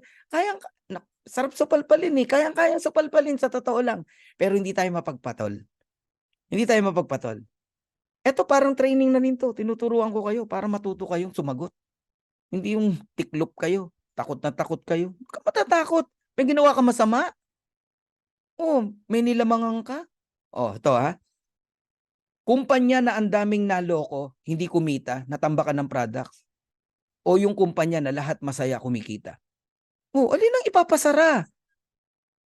Sarap supalpalin eh. Kayang-kayang supalpalin sa totoo lang. Pero hindi tayo mapagpatol. Hindi tayo mapagpatol. Eto parang training na rin to. Tinuturuan ko kayo para matuto kayong sumagot. Hindi yung tiklop kayo. Takot na takot kayo. Huwag ka matatakot. May ginawa ka masama. Oh, may nilamangan ka. Oh, ito ha. Kumpanya na ang daming naloko, hindi kumita, natambakan ng products. O yung kumpanya na lahat masaya kumikita. Oh, alin ang ipapasara?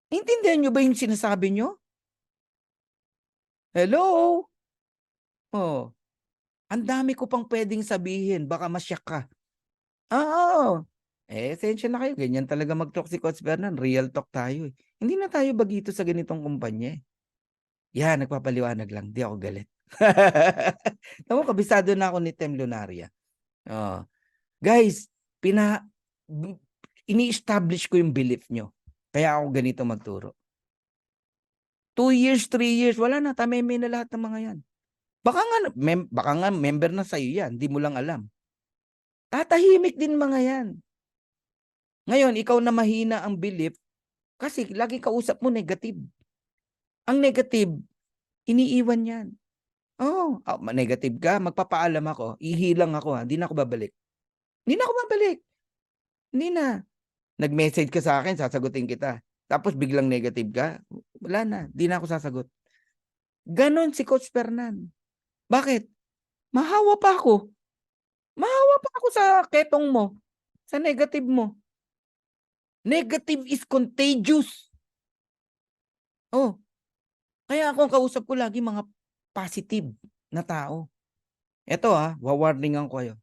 Intindihan nyo ba yung sinasabi nyo? Hello? Oh, ang dami ko pang pwedeng sabihin. Baka masyak ka. Oo. Esensya na kayo. Ganyan talaga mag-talk si Coach Bernan. Real talk tayo eh. Hindi na tayo bagito sa ganitong kumpanya eh. Yan, nagpapaliwanag lang. Di ako galit. Tama, kabisado na ako ni Tem Lunaria. Oh. Guys, ini-establish ko yung belief nyo. Kaya ako ganito magturo. 2 years, 3 years, wala na. Tameme na lahat ng mga yan. Baka nga member na sa'yo yan. Di mo lang alam. Tatahimik din mga yan. Ngayon, ikaw na mahina ang belief kasi lagi kausap mo negative. Ang negative, iniiwan yan. Oh, negative ka, magpapaalam ako, ihilang ako, hindi na ako babalik. Hindi na ako babalik. Hindi na. Nag-message ka sa akin, sasagutin kita. Tapos biglang negative ka, wala na, hindi na ako sasagot. Ganon si Coach Fernan. Bakit? Mahawa pa ako. Mahawa pa ako sa ketong mo, sa negative mo. Negative is contagious. Oh, kaya ako kausap ko lagi mga positive na tao. Ito wawarningan ko kayo.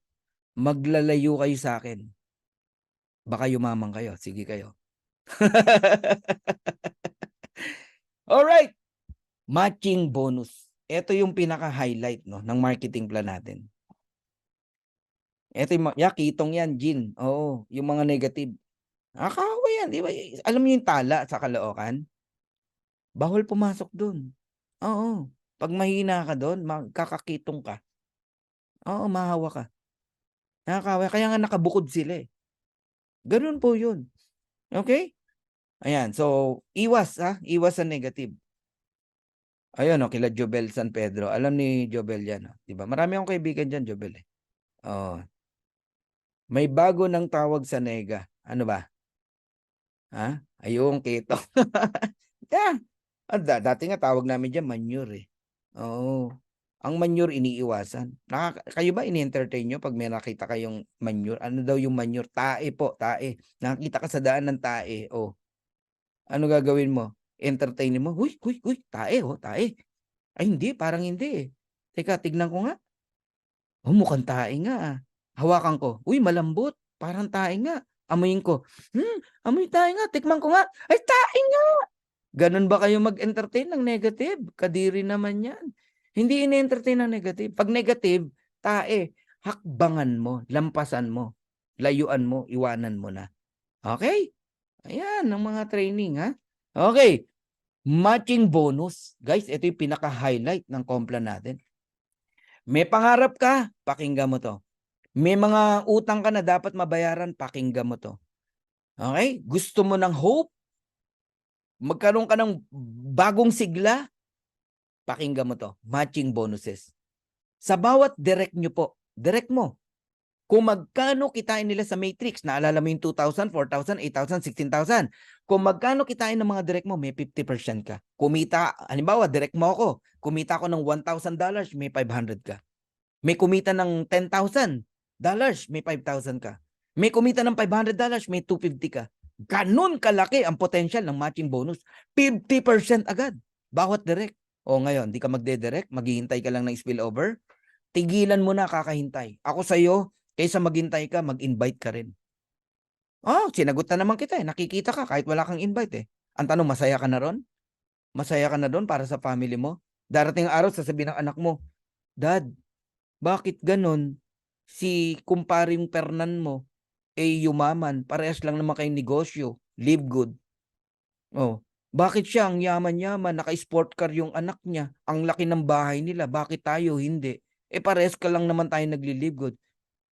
Maglalayo kayo sa akin. Baka yumaman kayo. Sige kayo. Alright. Matching bonus. Ito yung pinaka-highlight ng marketing plan natin. Ito yung, kitong yan, Jin. Oo, yung mga negative. Nakakawa yan, di ba? Alam mo yung tala sa Caloocan? Bawal pumasok dun. Oo. Pag mahina ka doon, magkakakitong ka. Oo, mahawa ka. Nakakawa. Kaya nga nakabukod sila eh. Ganun po yun. Okay? Ayan. So, iwas sa negative. Ayun, kila Jobel San Pedro. Alam ni Jobel yan. Diba? Marami akong kaibigan dyan, Jobel eh. Oh. May bago ng tawag sa nega. Ano ba? Ayun, keto. Yeah. Dati nga tawag namin dyan, manure eh. Oo. Ang manure iniiwasan. Kayo ba ini-entertain nyo pag may nakita kayong manure? Ano daw yung manure? Tae po, tae. Nakita ka sa daan ng tae. Oh. Ano gagawin mo? Entertainin mo? Huy, tae, tae. Ay, hindi, parang hindi eh. Teka, tignan ko nga. Oh, mukhang tae nga. Hawakan ko. Uy, malambot. Parang tae nga. Amuyin ko. Amoy tae nga. Tikman ko nga. Ay, tae nga. Ganun ba kayo mag-entertain ng negative? Kadiri naman yan. Hindi in-entertain ng negative. Pag negative, tae, hakbangan mo, lampasan mo, layuan mo, iwanan mo na. Okay? Ayan, ang mga training ha. Okay. Matching bonus. Guys, ito yung pinaka-highlight ng complan natin. May pangarap ka, pakinggan mo to. May mga utang ka na dapat mabayaran, pakinggan mo to. Okay? Gusto mo ng hope? Magkaroon ka ng bagong sigla? Pakinggan mo to. Matching bonuses. Sa bawat direct nyo po, direct mo. Kung magkano kitain nila sa matrix, naalala mo yung 2,000, 4,000, 8,000, 16,000. Kung magkano kitain ng mga direct mo, may 50% ka. Kumita, halimbawa, direct mo ako. Kumita ako ng $1,000, may 500 ka. May kumita ng $10,000, may 5,000 ka. May kumita ng $500, may 250 ka. Ganun kalaki ang potential ng matching bonus. 50% agad. Bawat direct. O ngayon, di ka magde-direct, maghihintay ka lang ng spillover. Tigilan mo na kakahintay. Ako sa'yo, kaysa maghintay ka, mag-invite ka rin. Oh, sinagot na naman kita eh. Nakikita ka kahit wala kang invite eh. Ang tanong, masaya ka na ron? Masaya ka na doon para sa family mo? Darating ang araw, sasabihin ng anak mo, Dad, bakit ganon? Si kumparing Fernan mo, yumaman, parehas lang naman kayong negosyo, live good. Oh, bakit siya ang yaman-yaman, naka-sport car yung anak niya, ang laki ng bahay nila, bakit tayo hindi? Parehas ka lang naman tayo nagli-live good.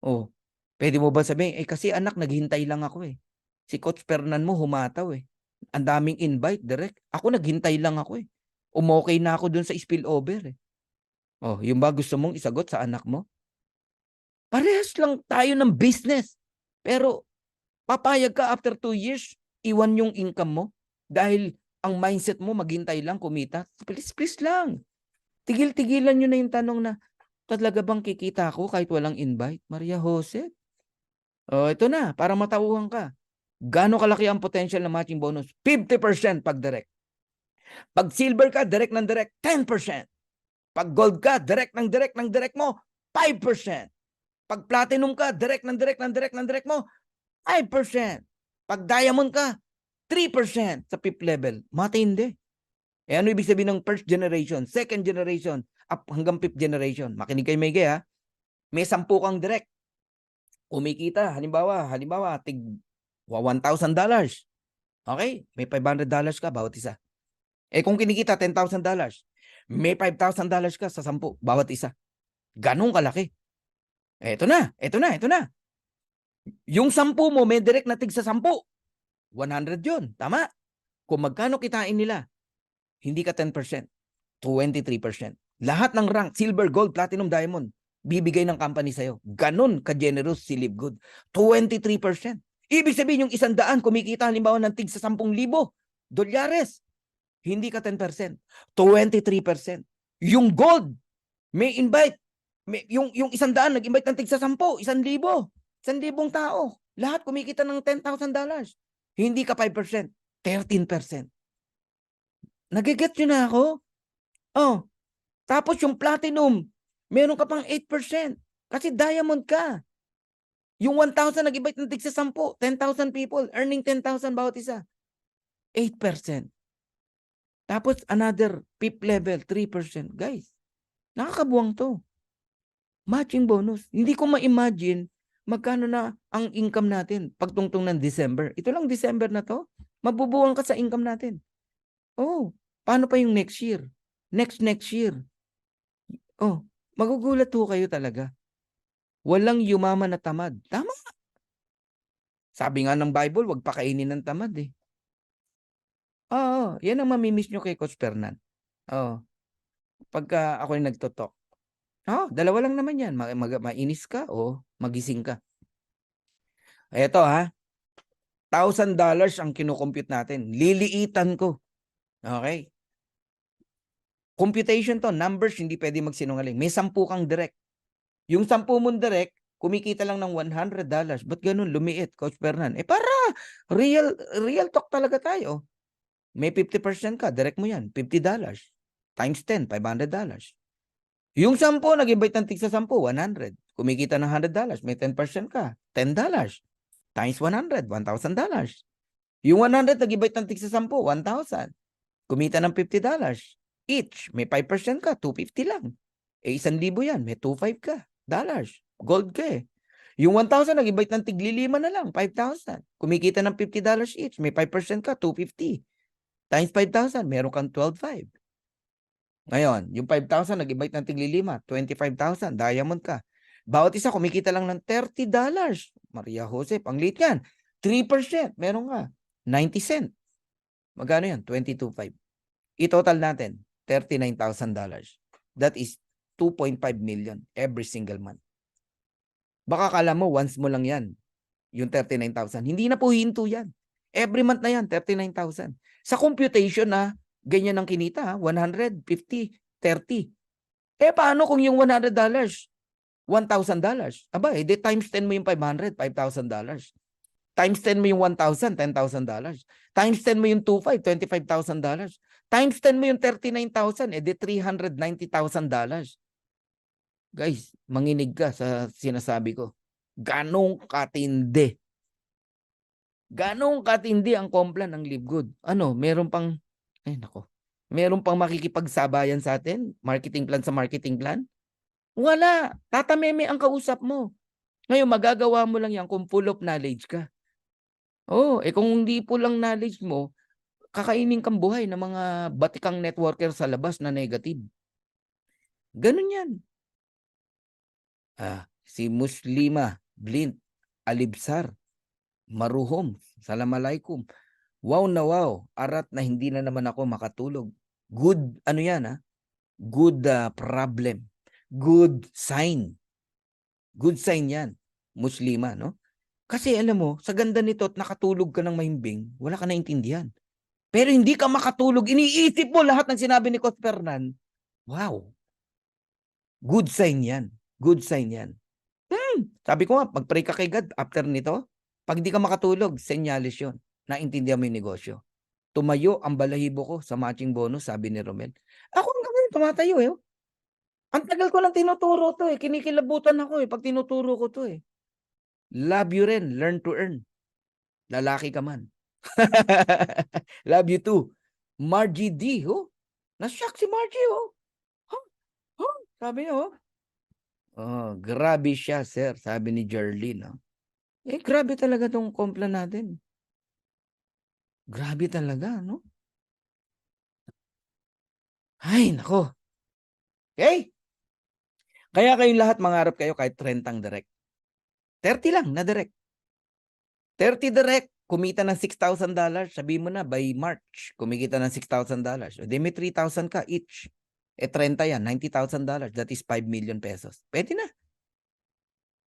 Oh, pwede mo ba sabihin, kasi anak, naghintay lang ako eh. Si Coach Fernan mo humataw eh. Ang daming invite, direct. Ako naghintay lang ako eh. Umokay na ako dun sa spillover eh. Oh, yung ba gusto mong isagot sa anak mo? Parehas lang tayo ng business. Pero papayag ka after 2 years, iwan yung income mo dahil ang mindset mo maghintay lang kumita. Please, please lang. Tigil-tigilan nyo na yung tanong na, talaga bang kikita ako kahit walang invite? Maria Jose? Oh, ito na, para matauhan ka. Gaano kalaki ang potential ng matching bonus? 50% pag direct. Pag silver ka, direct ng direct, 10%. Pag gold ka, direct ng direct mo, 5%. Pag platinum ka, direct ng direct mo, 5%. Pag diamond ka, 3% sa fifth level. Matindi. Ano ibig sabihin ng first generation, second generation, up hanggang fifth generation? Makinig kayo maigi ha. May 10 kang direct. Kumikita, halimbawa, tig $1,000. Okay? May $500 ka bawat isa. Kung kinikita $10,000, may $5,000 ka sa 10 bawat isa. Ganong kalaki. Ito na. Yung 10 mo, may direct na tig sa 10. 100 yun. Tama? Kung magkano kitain nila, hindi ka 10%, 23%. Lahat ng rank, silver, gold, platinum, diamond, bibigay ng company sa'yo. Ganon ka-generous si Live Good. 23%. Ibig sabihin yung 100 kumikita halimbawa ng tig sa 10,000 dolyares. Hindi ka 10%, 23%. Yung gold, may invite. Yung 100 nag-invite ng tig sa 10, 1,000. 1,000 tao. Lahat kumikita ng $10,000. Hindi ka 5%, 13%. Nagiget nyo na ako? Oh, tapos yung platinum, meron ka pang 8%. Kasi diamond ka. Yung 1,000 nag-invite ng tig sa 10, 10,000 people, earning 10,000 bawat isa. 8%. Tapos another fifth level, 3%. Guys, nakakabuwang to. Matching bonus. Hindi ko ma-imagine magkano na ang income natin pagtungtong ng December. Ito lang December na to. Mabubuwang ka sa income natin. Oh, paano pa yung next year? Next year. Oh, magugulat ho kayo talaga. Walang yumaman na tamad. Tama. Sabi nga ng Bible, wag pakainin ng tamad eh. Oo, yan ang mamimiss nyo kay Coach Fernan. Oo. Pagka ako yung nagtotok. Dalawa lang naman yan. Mainis ka o magising ka. Eto ha. $1,000 ang kinukompute natin. Liliitan ko. Okay? Computation to. Numbers, hindi pwede magsinungaling. May 10 kang direct. Yung 10 mong direct, kumikita lang ng $100. Ba't ganun? Lumiit, Coach Fernan. Para real talk talaga tayo. May 50% ka, direct mo yan. $50. Times 10, $500. Yung 10, nag-invite ng tig sa 10, 100. Kumikita ng $100, may 10% ka, $10. Times 100, $1,000. Yung 100, nag-invite ng tig sa 10, 1,000. Kumita ng $50. Each, may 5% ka, 250 lang. 1,000 yan, may 2,500 ka. Dollars. Gold ka eh. Yung 1,000, nag-invite ng tig 5 na lang, 5,000. Kumikita ng $50 each, may 5% ka, 250. Times 5,000, meron kang 12,500. Ngayon, yung 5,000, nag-invite ng tig-5, 25,000, diamond ka. Bawat isa, kumikita lang ng $30. Maria Jose, panglit yan. 3%, meron ka. 90 cent. Magkano yan? 22,500. I-total natin, $39,000. That is 2.5 million every single month. Baka kala mo, once mo lang yan, yung 39,000. Hindi na po hinto yan. Every month na yan, 39,000. Sa computation na, ganyan ang kinita, 150, 30. Paano kung yung $100, $1,000? Aba, di times 10 mo yung 500, $5,000. Times 10 mo yung 1,000, $10,000. Times 10 mo yung 2,500, $25,000. Times 10 mo yung 39,000, di $390,000. Guys, manginig ka sa sinasabi ko. Ganong katindi. Ganong katindi ang komplan ng Live Good. Meron pang, meron pang makikipagsabayan sa atin? Marketing plan sa marketing plan? Wala. Tatameme ang kausap mo. Ngayon, magagawa mo lang yan kung full of knowledge ka. Kung hindi full lang knowledge mo, kakainin kang buhay ng mga batikang networker sa labas na negative. Ganun yan. Si Muslima, Blint, Alibsar, Maruhom, Salamalaikum. Wow na wow, arat na hindi na naman ako makatulog. Good, ano yan Good problem. Good sign. Good sign yan, Muslima, no? Kasi alam mo, sa ganda nito at nakatulog ka ng mahimbing, wala ka naintindihan. Pero hindi ka makatulog, iniisip mo lahat ng sinabi ni Coach Fernan. Wow. Good sign yan. Good sign yan. Sabi ko nga, mag-pray ka kay God after nito. Pag di ka makatulog, senyalis yun. Naintindihan mo yung negosyo. Tumayo ang balahibo ko sa matching bonus, sabi ni Romel. Ako hanggang ngayon tumatayo eh. Ang tagal ko lang tinuturo to eh. Kinikilabutan ako eh pag tinuturo ko to eh. Love you rin. Learn to earn. Lalaki ka man. Love you too. Margie D. Nashock si Margie Sabi niya grabe siya, sir. Sabi ni Jerlyn. Grabe talaga tong kompla natin. Grabe talaga, no? Ay, nako. Okay? Kaya kayong lahat mangarap kayo kahit 30 direct. 30 lang na direct. 30 direct, kumita ng $6,000. Sabi mo na, by March, kumikita ng $6,000. O di may 3,000 ka each. 30 yan, $90,000. That is 5 million pesos. Pwede na.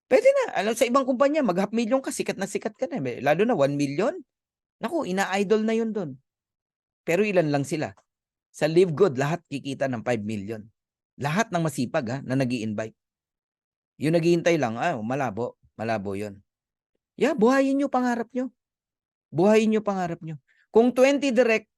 Pwede na. Alam, sa ibang kumpanya, mag-half million ka, sikat na ka na. Lalo na 1 million. Naku, ina-idol na yun doon. Pero ilan lang sila. Sa Live Good, lahat kikita ng 5 million. Lahat ng masipag na nag-i-invite. Yung naghihintay lang, malabo. Malabo yun. Yeah, buhayin nyo pangarap nyo. Buhayin nyo pangarap nyo. Kung 20 direct,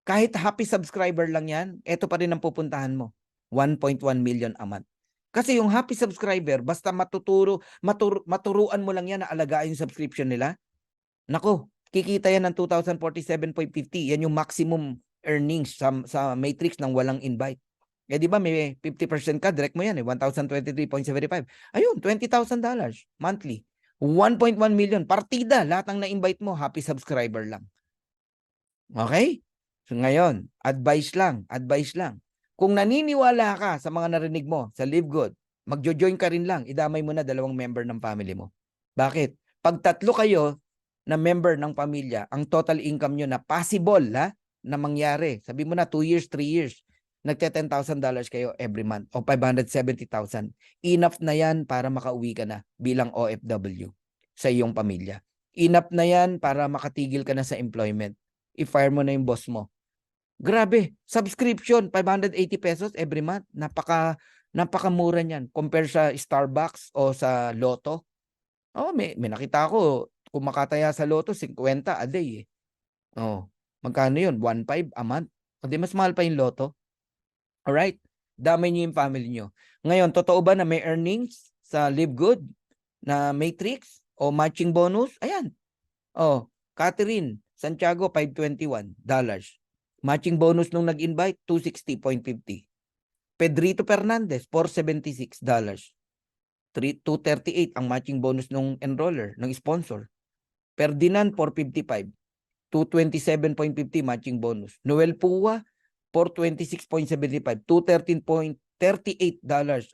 kahit happy subscriber lang yan, eto pa rin ang pupuntahan mo. 1.1 million a month. Kasi yung happy subscriber, basta maturuan mo lang yan na alagaan yung subscription nila, nako, kikita yan ng 2,047.50. Yan yung maximum earnings sa matrix ng walang invite. Di ba may 50% ka, direct mo yan 1,023.75. Ayun, $20,000 monthly. 1.1 million. Partida, lahat ng na-invite mo, happy subscriber lang. Okay? So ngayon, advice lang. Kung naniniwala ka sa mga narinig mo sa Live Good, magjo-join ka rin lang, idamay mo na 2 member ng family mo. Bakit? Pag 3 kayo na member ng pamilya, ang total income nyo na possible na mangyari, sabi mo na 2 years, 3 years, nagte-$10,000 kayo every month o 570,000. Enough na yan para makauwi ka na bilang OFW sa iyong pamilya. Enough na yan para makatigil ka na sa employment. I-fire mo na yung boss mo. Grabe, subscription, 580 pesos every month. Napakamura niyan compare sa Starbucks o sa Lotto. May nakita ko, kumakataya sa Lotto, 50 a day eh. Magkano yun? 1.5 a month. Di mas mahal pa yung Lotto. Alright? Damay niyo yung family niyo. Ngayon, totoo ba na may earnings sa Live Good na matrix o matching bonus? Ayan. Catherine Santiago, $521. Matching bonus nung nag-invite, 260.50. Pedrito Fernandez, $476. 238 ang matching bonus nung enroller, ng sponsor. Ferdinand, 455. 227.50 matching bonus. Noel Pua, 426.75. $213.38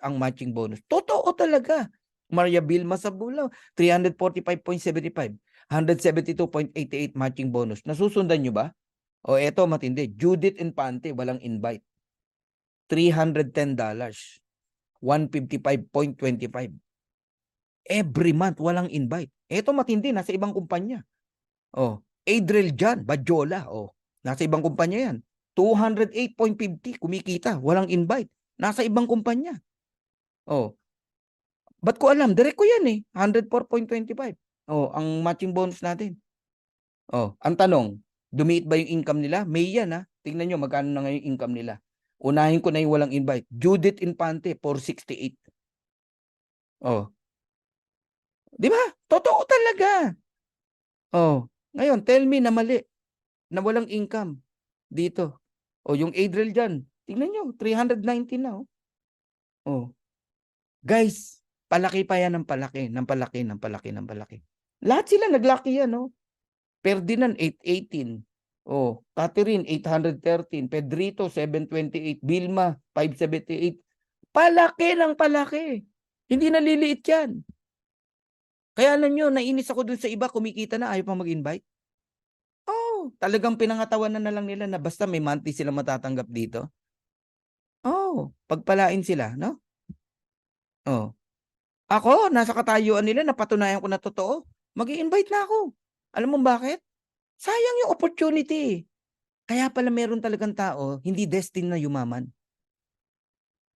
ang matching bonus. Totoo talaga. Maria Vilma Sabulaw, 345.75. 172.88 matching bonus. Nasusundan nyo ba? Eto matindi. Judith Infante, walang invite. $310. 155.25. Every month, walang invite. Eto matindi, nasa ibang kumpanya. Adriel Jan, Bajola. Nasa ibang kumpanya yan. 208.50, kumikita. Walang invite. Nasa ibang kumpanya. Ba't ko alam? Direct ko yan 104.25. Ang matching bonus natin. Ang tanong, dumiit ba yung income nila? May yan Tingnan nyo magkano na ngayon income nila. Unahin ko na yung walang invite. Judith Infante, 468. Di ba? Totoo talaga. Ngayon, tell me na mali. Na walang income dito. Yung Adriel dyan. Tingnan nyo, 390 na. Guys, palaki pa yan ng palaki. Lahat sila naglaki yan. Ferdinand, 818. Oh, Catherine, 813. Pedrito, 728. Vilma, 578. Palaki ng palaki. Hindi naliliit yan. Kaya alam nyo, nainis ako dun sa iba, kumikita na, ayaw pa mag-invite. Oh, talagang pinangatawanan na lang nila na basta may monthly sila matatanggap dito. Oh, pagpalain sila, no? Oh. Ako, nasa katayuan nila, napatunayan ko na totoo. Mag-i-invite na ako. Alam mo bakit? Sayang yung opportunity. Kaya pala meron talagang tao, hindi destined na yumaman.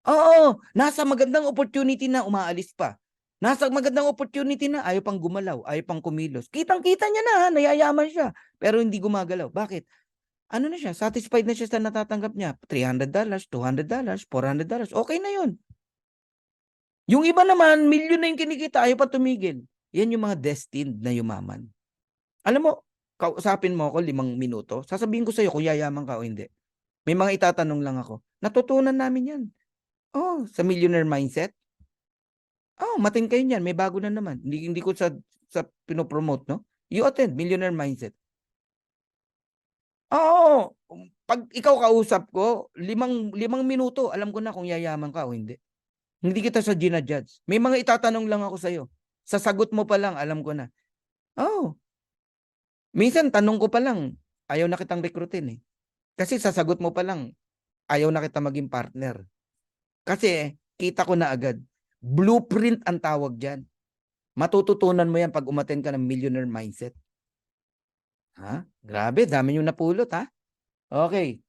Oo, nasa magandang opportunity na umaalis pa. Nasa magandang opportunity na ayaw pang gumalaw, ayaw pang kumilos. Kitang-kita niya na, nayayaman siya. Pero hindi gumagalaw. Bakit? Ano na siya? Satisfied na siya sa natatanggap niya. $300, $200, $400. Okay na yun. Yung iba naman, milyon na yung kinikita, ayaw pa tumigil. Yan yung mga destined na yumaman. Alam mo, kausapin mo ako 5 minuto, sasabihin ko sa'yo kung yayaman ka o hindi. May mga itatanong lang ako. Natutunan namin yan. Oh, sa millionaire mindset. Oh, matin kayo niyan. May bago na naman. Hindi ko sa pinopromote, no? You attend millionaire mindset. Oo. Pag ikaw kausap ko, 5 minuto, alam ko na kung yayaman ka o hindi. Hindi kita sa ginajudge. May mga itatanong lang ako sa'yo. Sa sagot mo pa lang, alam ko na. Oh. Minsan, tanong ko pa lang, ayaw na kitang rekrutin eh. Kasi sa sagot mo pa lang, ayaw na kita maging partner. Kasi, kita ko na agad. Blueprint ang tawag dyan. Matututunan mo yan pag umattend ka ng millionaire mindset. Ha? Grabe, dami yung napulot ha. Okay.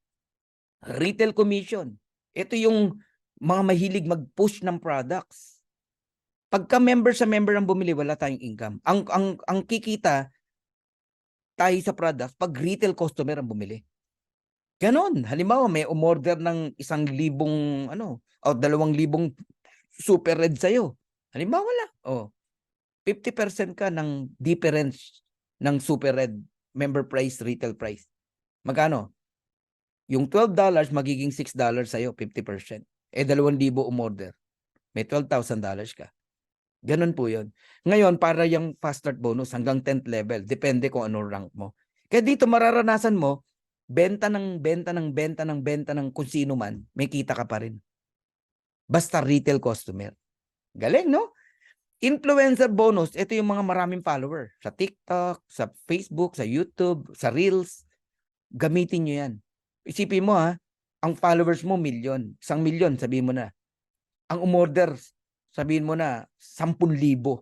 Retail commission. Ito yung mga mahilig mag-push ng products. Pagka member sa member ang bumili, wala tayong income. Ang kikita tayo sa products pag retail customer ang bumili. Ganon. Halimbawa, may umorder ng 1,000 o 2,000 super red sa'yo. Halimbawa wala. Oh, 50% ka ng difference ng super red member price, retail price. Magkano? Yung $12 magiging $6 sa'yo, 50%. 2,000 umorder. May $12,000 ka. Ganon po yun. Ngayon, para yung fast start bonus hanggang 10th level, depende kung ano rank mo. Kaya dito mararanasan mo, benta ng kung sino man, may kita ka pa rin. Basta retail customer. Galing, no? Influencer bonus, ito yung mga maraming follower. Sa TikTok, sa Facebook, sa YouTube, sa Reels. Gamitin nyo yan. Isipin mo ha, ang followers mo 1,000,000. 1,000,000, sabihin mo na. Ang umorder, sabihin mo na 10,000.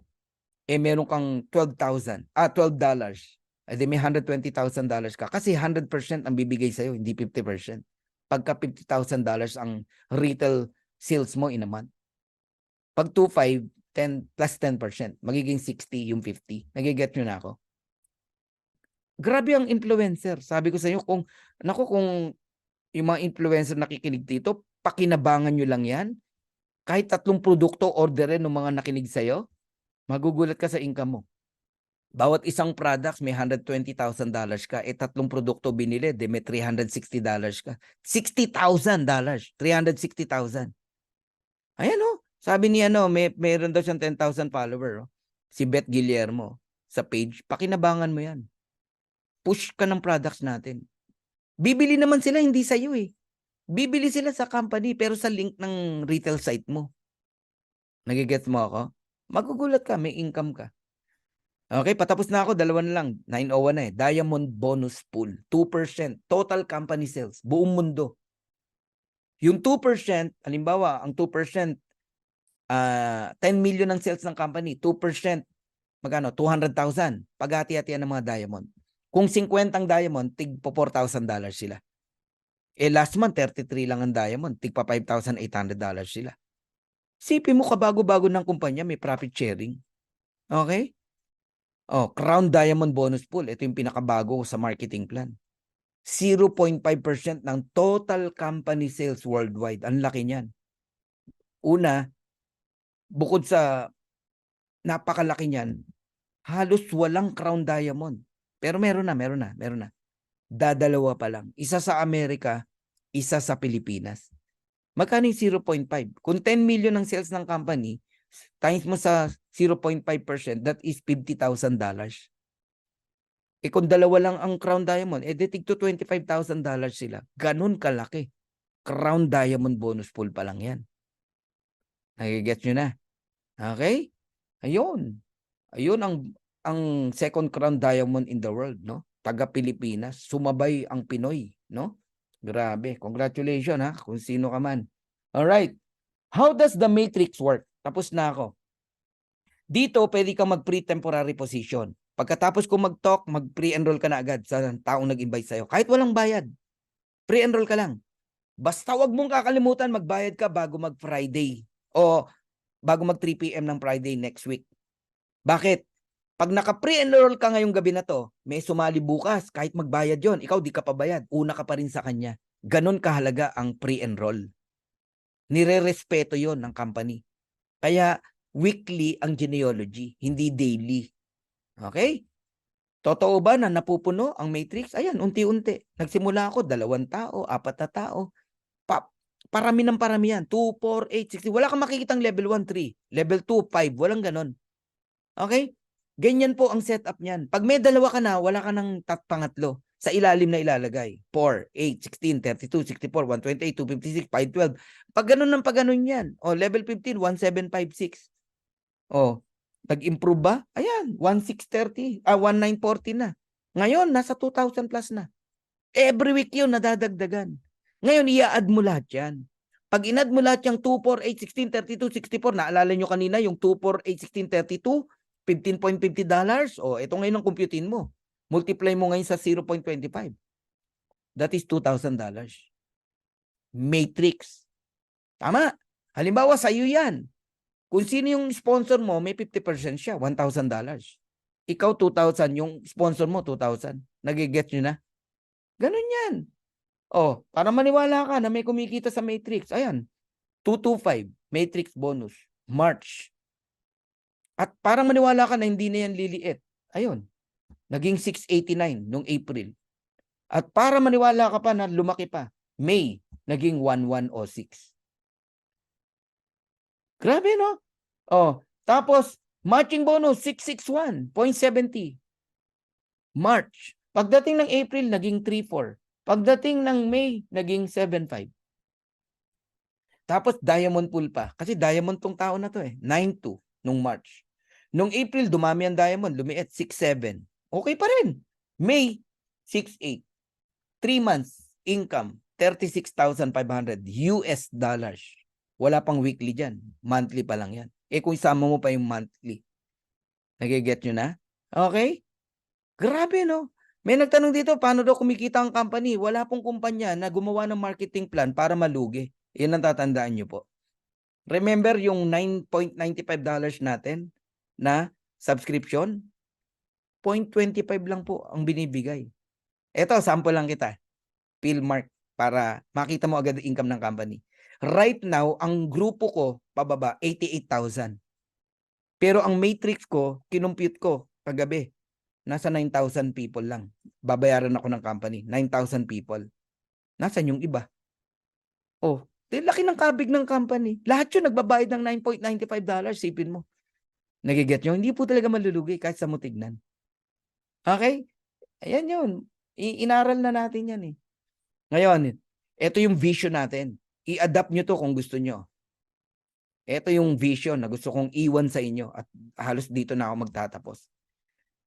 Meron kang $12. Di may $120,000 ka. Kasi 100% ang bibigay sa'yo, hindi 50%. Pagka $50,000 ang retail sales mo in a month. Pag 2,500, 10 plus 10%, magiging 60 yung 50. Nagiget nyo na ako? Grabe ang influencer. Sabi ko sa inyo, kung yung mga influencer nakikinig dito, pakinabangan nyo lang yan. Kahit 3 produkto orderin ng mga nakinig sa'yo, magugulat ka sa income mo. Bawat isang products may $120,000 ka, 3 produkto binili, may $360 ka. $60,000. $360,000. Ayan o. Sabi niya meron daw siyang 10,000 follower. Si Beth Guillermo sa page. Pakinabangan mo yan. Push ka ng products natin. Bibili naman sila, hindi sa'yo eh. Bibili sila sa company pero sa link ng retail site mo. Nagigets mo ako? Magugulat ka, may income ka. Okay, patapos na ako. 2 na lang. 901 na eh. Diamond bonus pool. 2%. Total company sales. Buong mundo. Yung 2%, halimbawa, ang 2%, 10 million ang sales ng company, 2%, magkano? 200,000. Paghati-hatian ng mga diamond. Kung 50 ang diamond, tig po $4,000 sila. Last month, 33 lang ang diamond, tig pa $5,800 sila. Sipin mo, kabago-bago ng kumpanya, may profit sharing. Okay? Oh, Crown Diamond Bonus Pool. Ito yung pinakabago sa marketing plan. 0.5% ng total company sales worldwide. Ang laki niyan. Una, bukod sa napakalaki niyan, halos walang Crown Diamond. Pero meron na. Dadalawa pa lang. Isa sa Amerika, isa sa Pilipinas. Magkano yung 0.5? Kung 10 million ang sales ng company, times mo sa 0.5%, that is $50,000. Kung dalawa lang ang Crown Diamond, di tig to $25,000 sila. Ganun kalaki. Crown Diamond bonus pool pa lang yan. Nagigets nyo na? Okay? Ayun. Ayun ang second Crown Diamond in the world, no? Taga Pilipinas. Sumabay ang Pinoy, no? Grabe. Congratulations, ha? Kung sino ka man. Alright. How does the matrix work? Tapos na ako. Dito, pwede kang mag-pre-temporary position. Pagkatapos kung mag-talk, mag-pre-enroll ka na agad sa taong nag-invite sa'yo. Kahit walang bayad. Pre-enroll ka lang. Basta wag mong kakalimutan magbayad ka bago mag-Friday o bago mag 3 p.m. ng Friday next week. Bakit? Pag naka-pre-enroll ka ngayong gabi na to, may sumali bukas, kahit magbayad yon, ikaw di ka pa bayad, una ka pa rin sa kanya. Ganon kahalaga ang pre-enroll. Nire-respeto yon ng company. Kaya weekly ang genealogy, hindi daily. Okay? Totoo ba na napupuno ang matrix? Ayan, unti-unti. Nagsimula ako, 2 tao, 4 na tao. Parami ng parami yan. 2, 4, 8, 60. Wala kang makikitang level 1, 3. Level 2, 5. Walang ganon. Okay? Ganyan po ang setup niyan. Pag may 2 ka na, wala ka ng pangatlo. Sa ilalim na ilalagay. 4, 8, 16, 32, 64, 128, 256, 512. Pag ganun ng pag ganun yan. O, level 15, 1756. O, nag-improve ba? Ayan, 1630. 1940 na. Ngayon, nasa 2,000 plus na. Every week yun, nadadagdagan. Ngayon, i-add mo lahat yan. Pag in-add mo lahat yung 2, 4, 8, 16, 32, 64, naalala nyo kanina yung 2, 4, 8, 16, 32, $15.50. O, ito ngayon ang computein mo. Multiply mo ngayon sa 0.25. That is $2,000. Matrix. Tama. Halimbawa, sa iyo yan. Kung sino yung sponsor mo, may 50% siya, $1,000. Ikaw, 2,000. Yung sponsor mo, 2,000. Nagigets nyo na? Ganun yan. Oh, para maniwala ka na may kumikita sa Matrix. Ayan, 225, Matrix bonus, March. At parang maniwala ka na hindi na yan liliit. Ayun, naging 689 nung April. At para maniwala ka pa na lumaki pa, May, naging 1106. Grabe, no? Oh, tapos, matching bonus, 661.70. March. Pagdating ng April, naging 34. Pagdating ng May, naging 7.5. Tapos diamond pool pa. Kasi diamond tong tao na to eh. 9.2 nung March. Nung April, dumami ang diamond. Lumiit 6.7. Okay pa rin. May, 6.8. 3 months, income, $36,500 US dollars. Wala pang weekly dyan. Monthly pa lang yan. Kung isama mo pa yung monthly. Nagiget nyo na? Okay? Grabe, no? May nagtanong dito, paano daw kumikita ang company? Wala pong kumpanya na gumawa ng marketing plan para malugi. Yan ang tatandaan nyo po. Remember yung $9.95 natin na subscription? 0.25 lang po ang binibigay. Ito, sample lang kita. Philmark para makita mo agad ang income ng company. Right now, ang grupo ko, pababa, 88,000. Pero ang matrix ko, kinumpute ko kagabi. Nasa 9,000 people lang. Babayaran ako ng company. 9,000 people. Nasaan yung iba? Oh, laki ng kabig ng company. Lahat yun nagbabayad ng $9.95. Sipin mo. Nagiget nyo? Hindi po talaga malulugi kahit sa mo tignan. Okay? Ayan yun. Inaral na natin yan eh. Ngayon, ito yung vision natin. I-adapt nyo to kung gusto nyo. Ito yung vision na gusto kong iwan sa inyo at halos dito na ako magtatapos.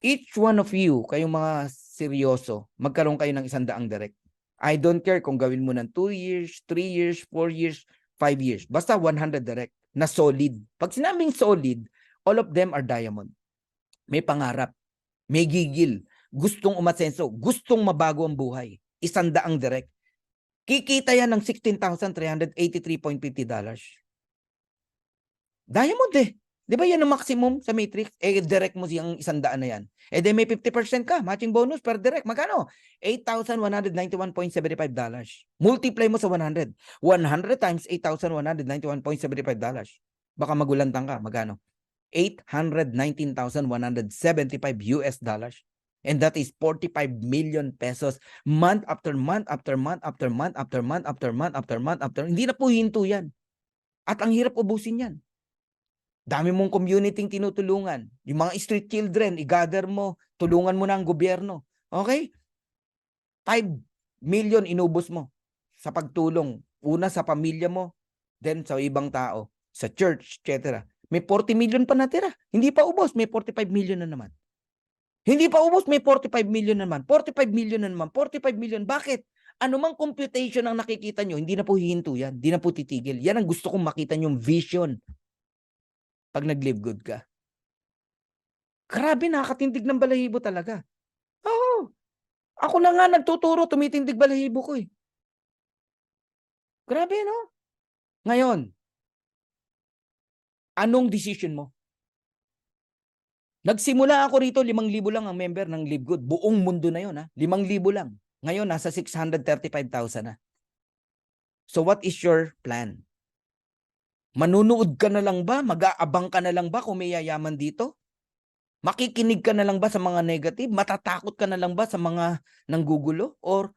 Each one of you, kayong mga seryoso, magkaroon kayo ng 100 direct. I don't care kung gawin mo ng 2 years, 3 years, 4 years, 5 years. Basta 100 direct na solid. Pag sinabing solid, all of them are diamond. May pangarap, may gigil, gustong umasenso, gustong mabago ang buhay. 100 direct. Kikita yan ng $16,383.50. Diamond eh. Di ba yan ang maximum sa Matrix? Direct mo siyang 100 na yan. Then may 50% ka. Matching bonus per direct. Magkano? $8,191.75. Multiply mo sa 100. 100 times $8,191.75. Baka magulantang ka. Magkano? $819,175 US dollars. And that is 45 million pesos month after month after month after month after month after month after month after. Hindi na po hinto yan. At ang hirap ubusin yan. Dami mong community tinutulungan. Yung mga street children, i-gather mo, tulungan mo na ang gobyerno. Okay? 5 million inubos mo sa pagtulong. Una sa pamilya mo, then sa ibang tao, sa church, etc. May 40 million pa natira. Hindi pa ubos, may 45 million na naman. Hindi pa ubos, may 45 million na naman. 45 million na naman. 45 million. Bakit? Anumang computation ang nakikita nyo, hindi na po hihinto yan. Hindi na po titigil. Yan ang gusto kong makita nyong vision pag nag-live good ka. Grabe, nakakatindig ng balahibo talaga. Oo. Ako na nga nagtuturo, tumitindig balahibo ko eh. Grabe, no? Ngayon, anong decision mo? Nagsimula ako rito, 5,000 lang ang member ng Live Good. Buong mundo na yun, ha? 5,000 lang. Ngayon, nasa 635,000 na. So what is your plan? Manunood ka na lang ba? Mag-aabang ka na lang ba kung may yayaman dito? Makikinig ka na lang ba sa mga negative? Matatakot ka na lang ba sa mga nanggugulo? Or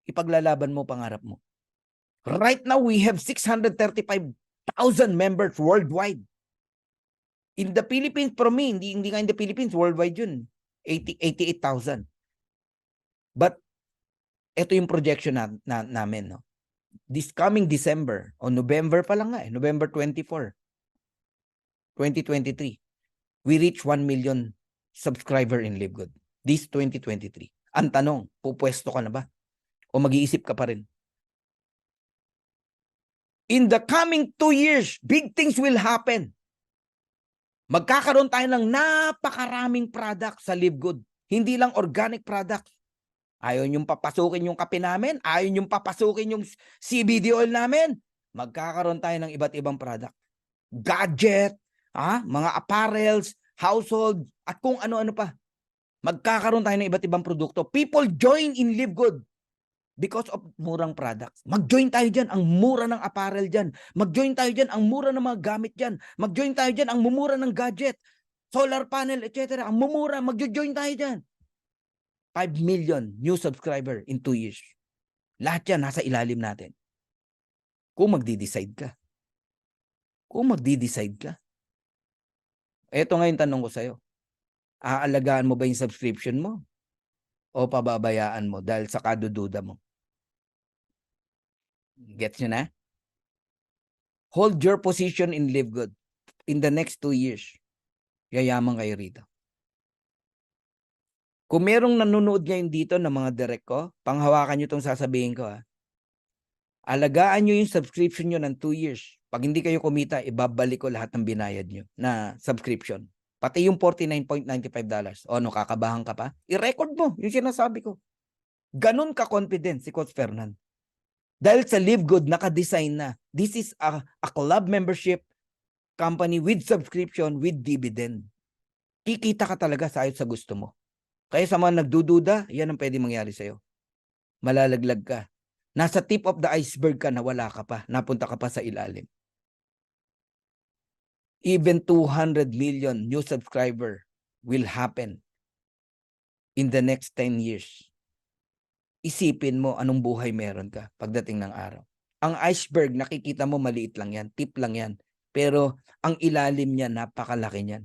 ipaglalaban mo pangarap mo? Right now, we have 635,000 members worldwide. In the Philippines, for me, hindi nga in the Philippines, worldwide yun. 88,000. But, ito yung projection namin, no? This coming December, o November pa lang nga eh, November 24, 2023, we reach 1 million subscriber in Live Good. This 2023. Ang tanong, pupwesto ka na ba? O mag-iisip ka pa rin? In the coming 2 years, big things will happen. Magkakaroon tayo ng napakaraming product sa Live Good. Hindi lang organic products. Ayaw niyong papasukin yung kape namin. Ayaw niyong papasukin yung CBD oil namin. Magkakaroon tayo ng iba't ibang product. Gadget, mga apparels, household, at kung ano-ano pa. Magkakaroon tayo ng iba't ibang produkto. People join in Live Good because of murang products. Mag-join tayo dyan, ang mura ng apparel dyan. Mag-join tayo dyan, ang mura ng mga gamit dyan. Mag-join tayo dyan, ang mumura ng gadget, solar panel, etc. Ang mumura, mag-join tayo dyan. 5 million new subscriber in 2 years. Lahat yan nasa ilalim natin. Kung magdi-decide ka. Ito nga yung tanong ko sa'yo. Aalagaan mo ba yung subscription mo? O pababayaan mo dahil sa kadududa mo? Gets nyo na? Hold your position in Live Good. In the next 2 years, yayaman kayo rito. Kung merong nanonood ngayon dito ng mga direct ko, panghawakan nyo itong sasabihin ko. Alagaan nyo yung subscription nyo ng 2 years. Pag hindi kayo kumita, ibabalik ko lahat ng binayad nyo na subscription. Pati yung $49.95. O ano, kakabahan ka pa? I-record mo yung sinasabi ko. Ganun ka-confident si Coach Fernan. Dahil sa Live Good, naka-design na. This is a club membership company with subscription, with dividend. Kikita ka talaga sa ayot sa gusto mo. Kaya sa mga nagdududa, yan ang pwede mangyari sa'yo. Malalaglag ka. Nasa tip of the iceberg ka na wala ka pa. Napunta ka pa sa ilalim. Even 200 million new subscriber will happen in the next 10 years. Isipin mo anong buhay meron ka pagdating ng araw. Ang iceberg, nakikita mo maliit lang yan. Tip lang yan. Pero ang ilalim niya, napakalaki niyan.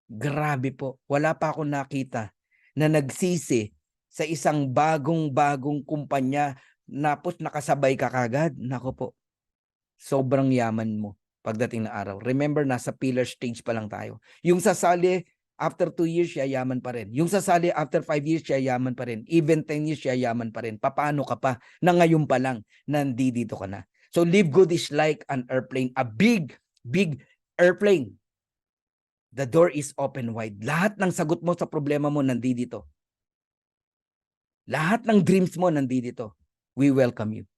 Grabe po. Wala pa akong nakita na nagsisi sa isang bagong kumpanya napos nakasabay ka kagad. Nako po, sobrang yaman mo pagdating ng araw. Remember, nasa pillar stage pa lang tayo. Yung sasali, after 2 years, yayaman pa rin. Yung sasali, after 5 years, yayaman pa rin. Even 10 years, yayaman pa rin. Paano ka pa na ngayon pa lang nandito ka na? So, Live Good is like an airplane. A big airplane. The door is open wide. Lahat ng sagot mo sa problema mo nandito. Lahat ng dreams mo nandito. We welcome you.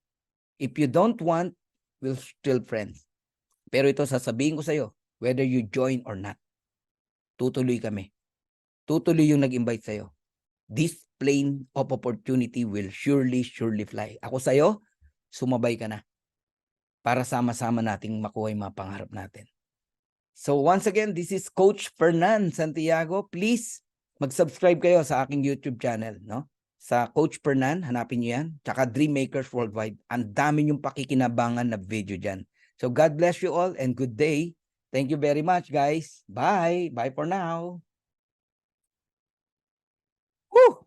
If you don't want, we'll still friends. Pero ito sasabihin ko sa'yo, whether you join or not, tutuloy kami. Tutuloy yung nag-invite sa'yo. This plane of opportunity will surely fly. Ako sa'yo, sumabay ka na. Para sama-sama nating makuha yung mga pangarap natin. So once again, this is Coach Fernan Santiago. Please mag-subscribe kayo sa aking YouTube channel, no? Sa Coach Fernan, hanapin niyo yan. Tsaka Dream Makers Worldwide. Ang dami niyong pakikinabangan na video dyan. So God bless you all and good day. Thank you very much, guys. Bye. Bye for now. Woo!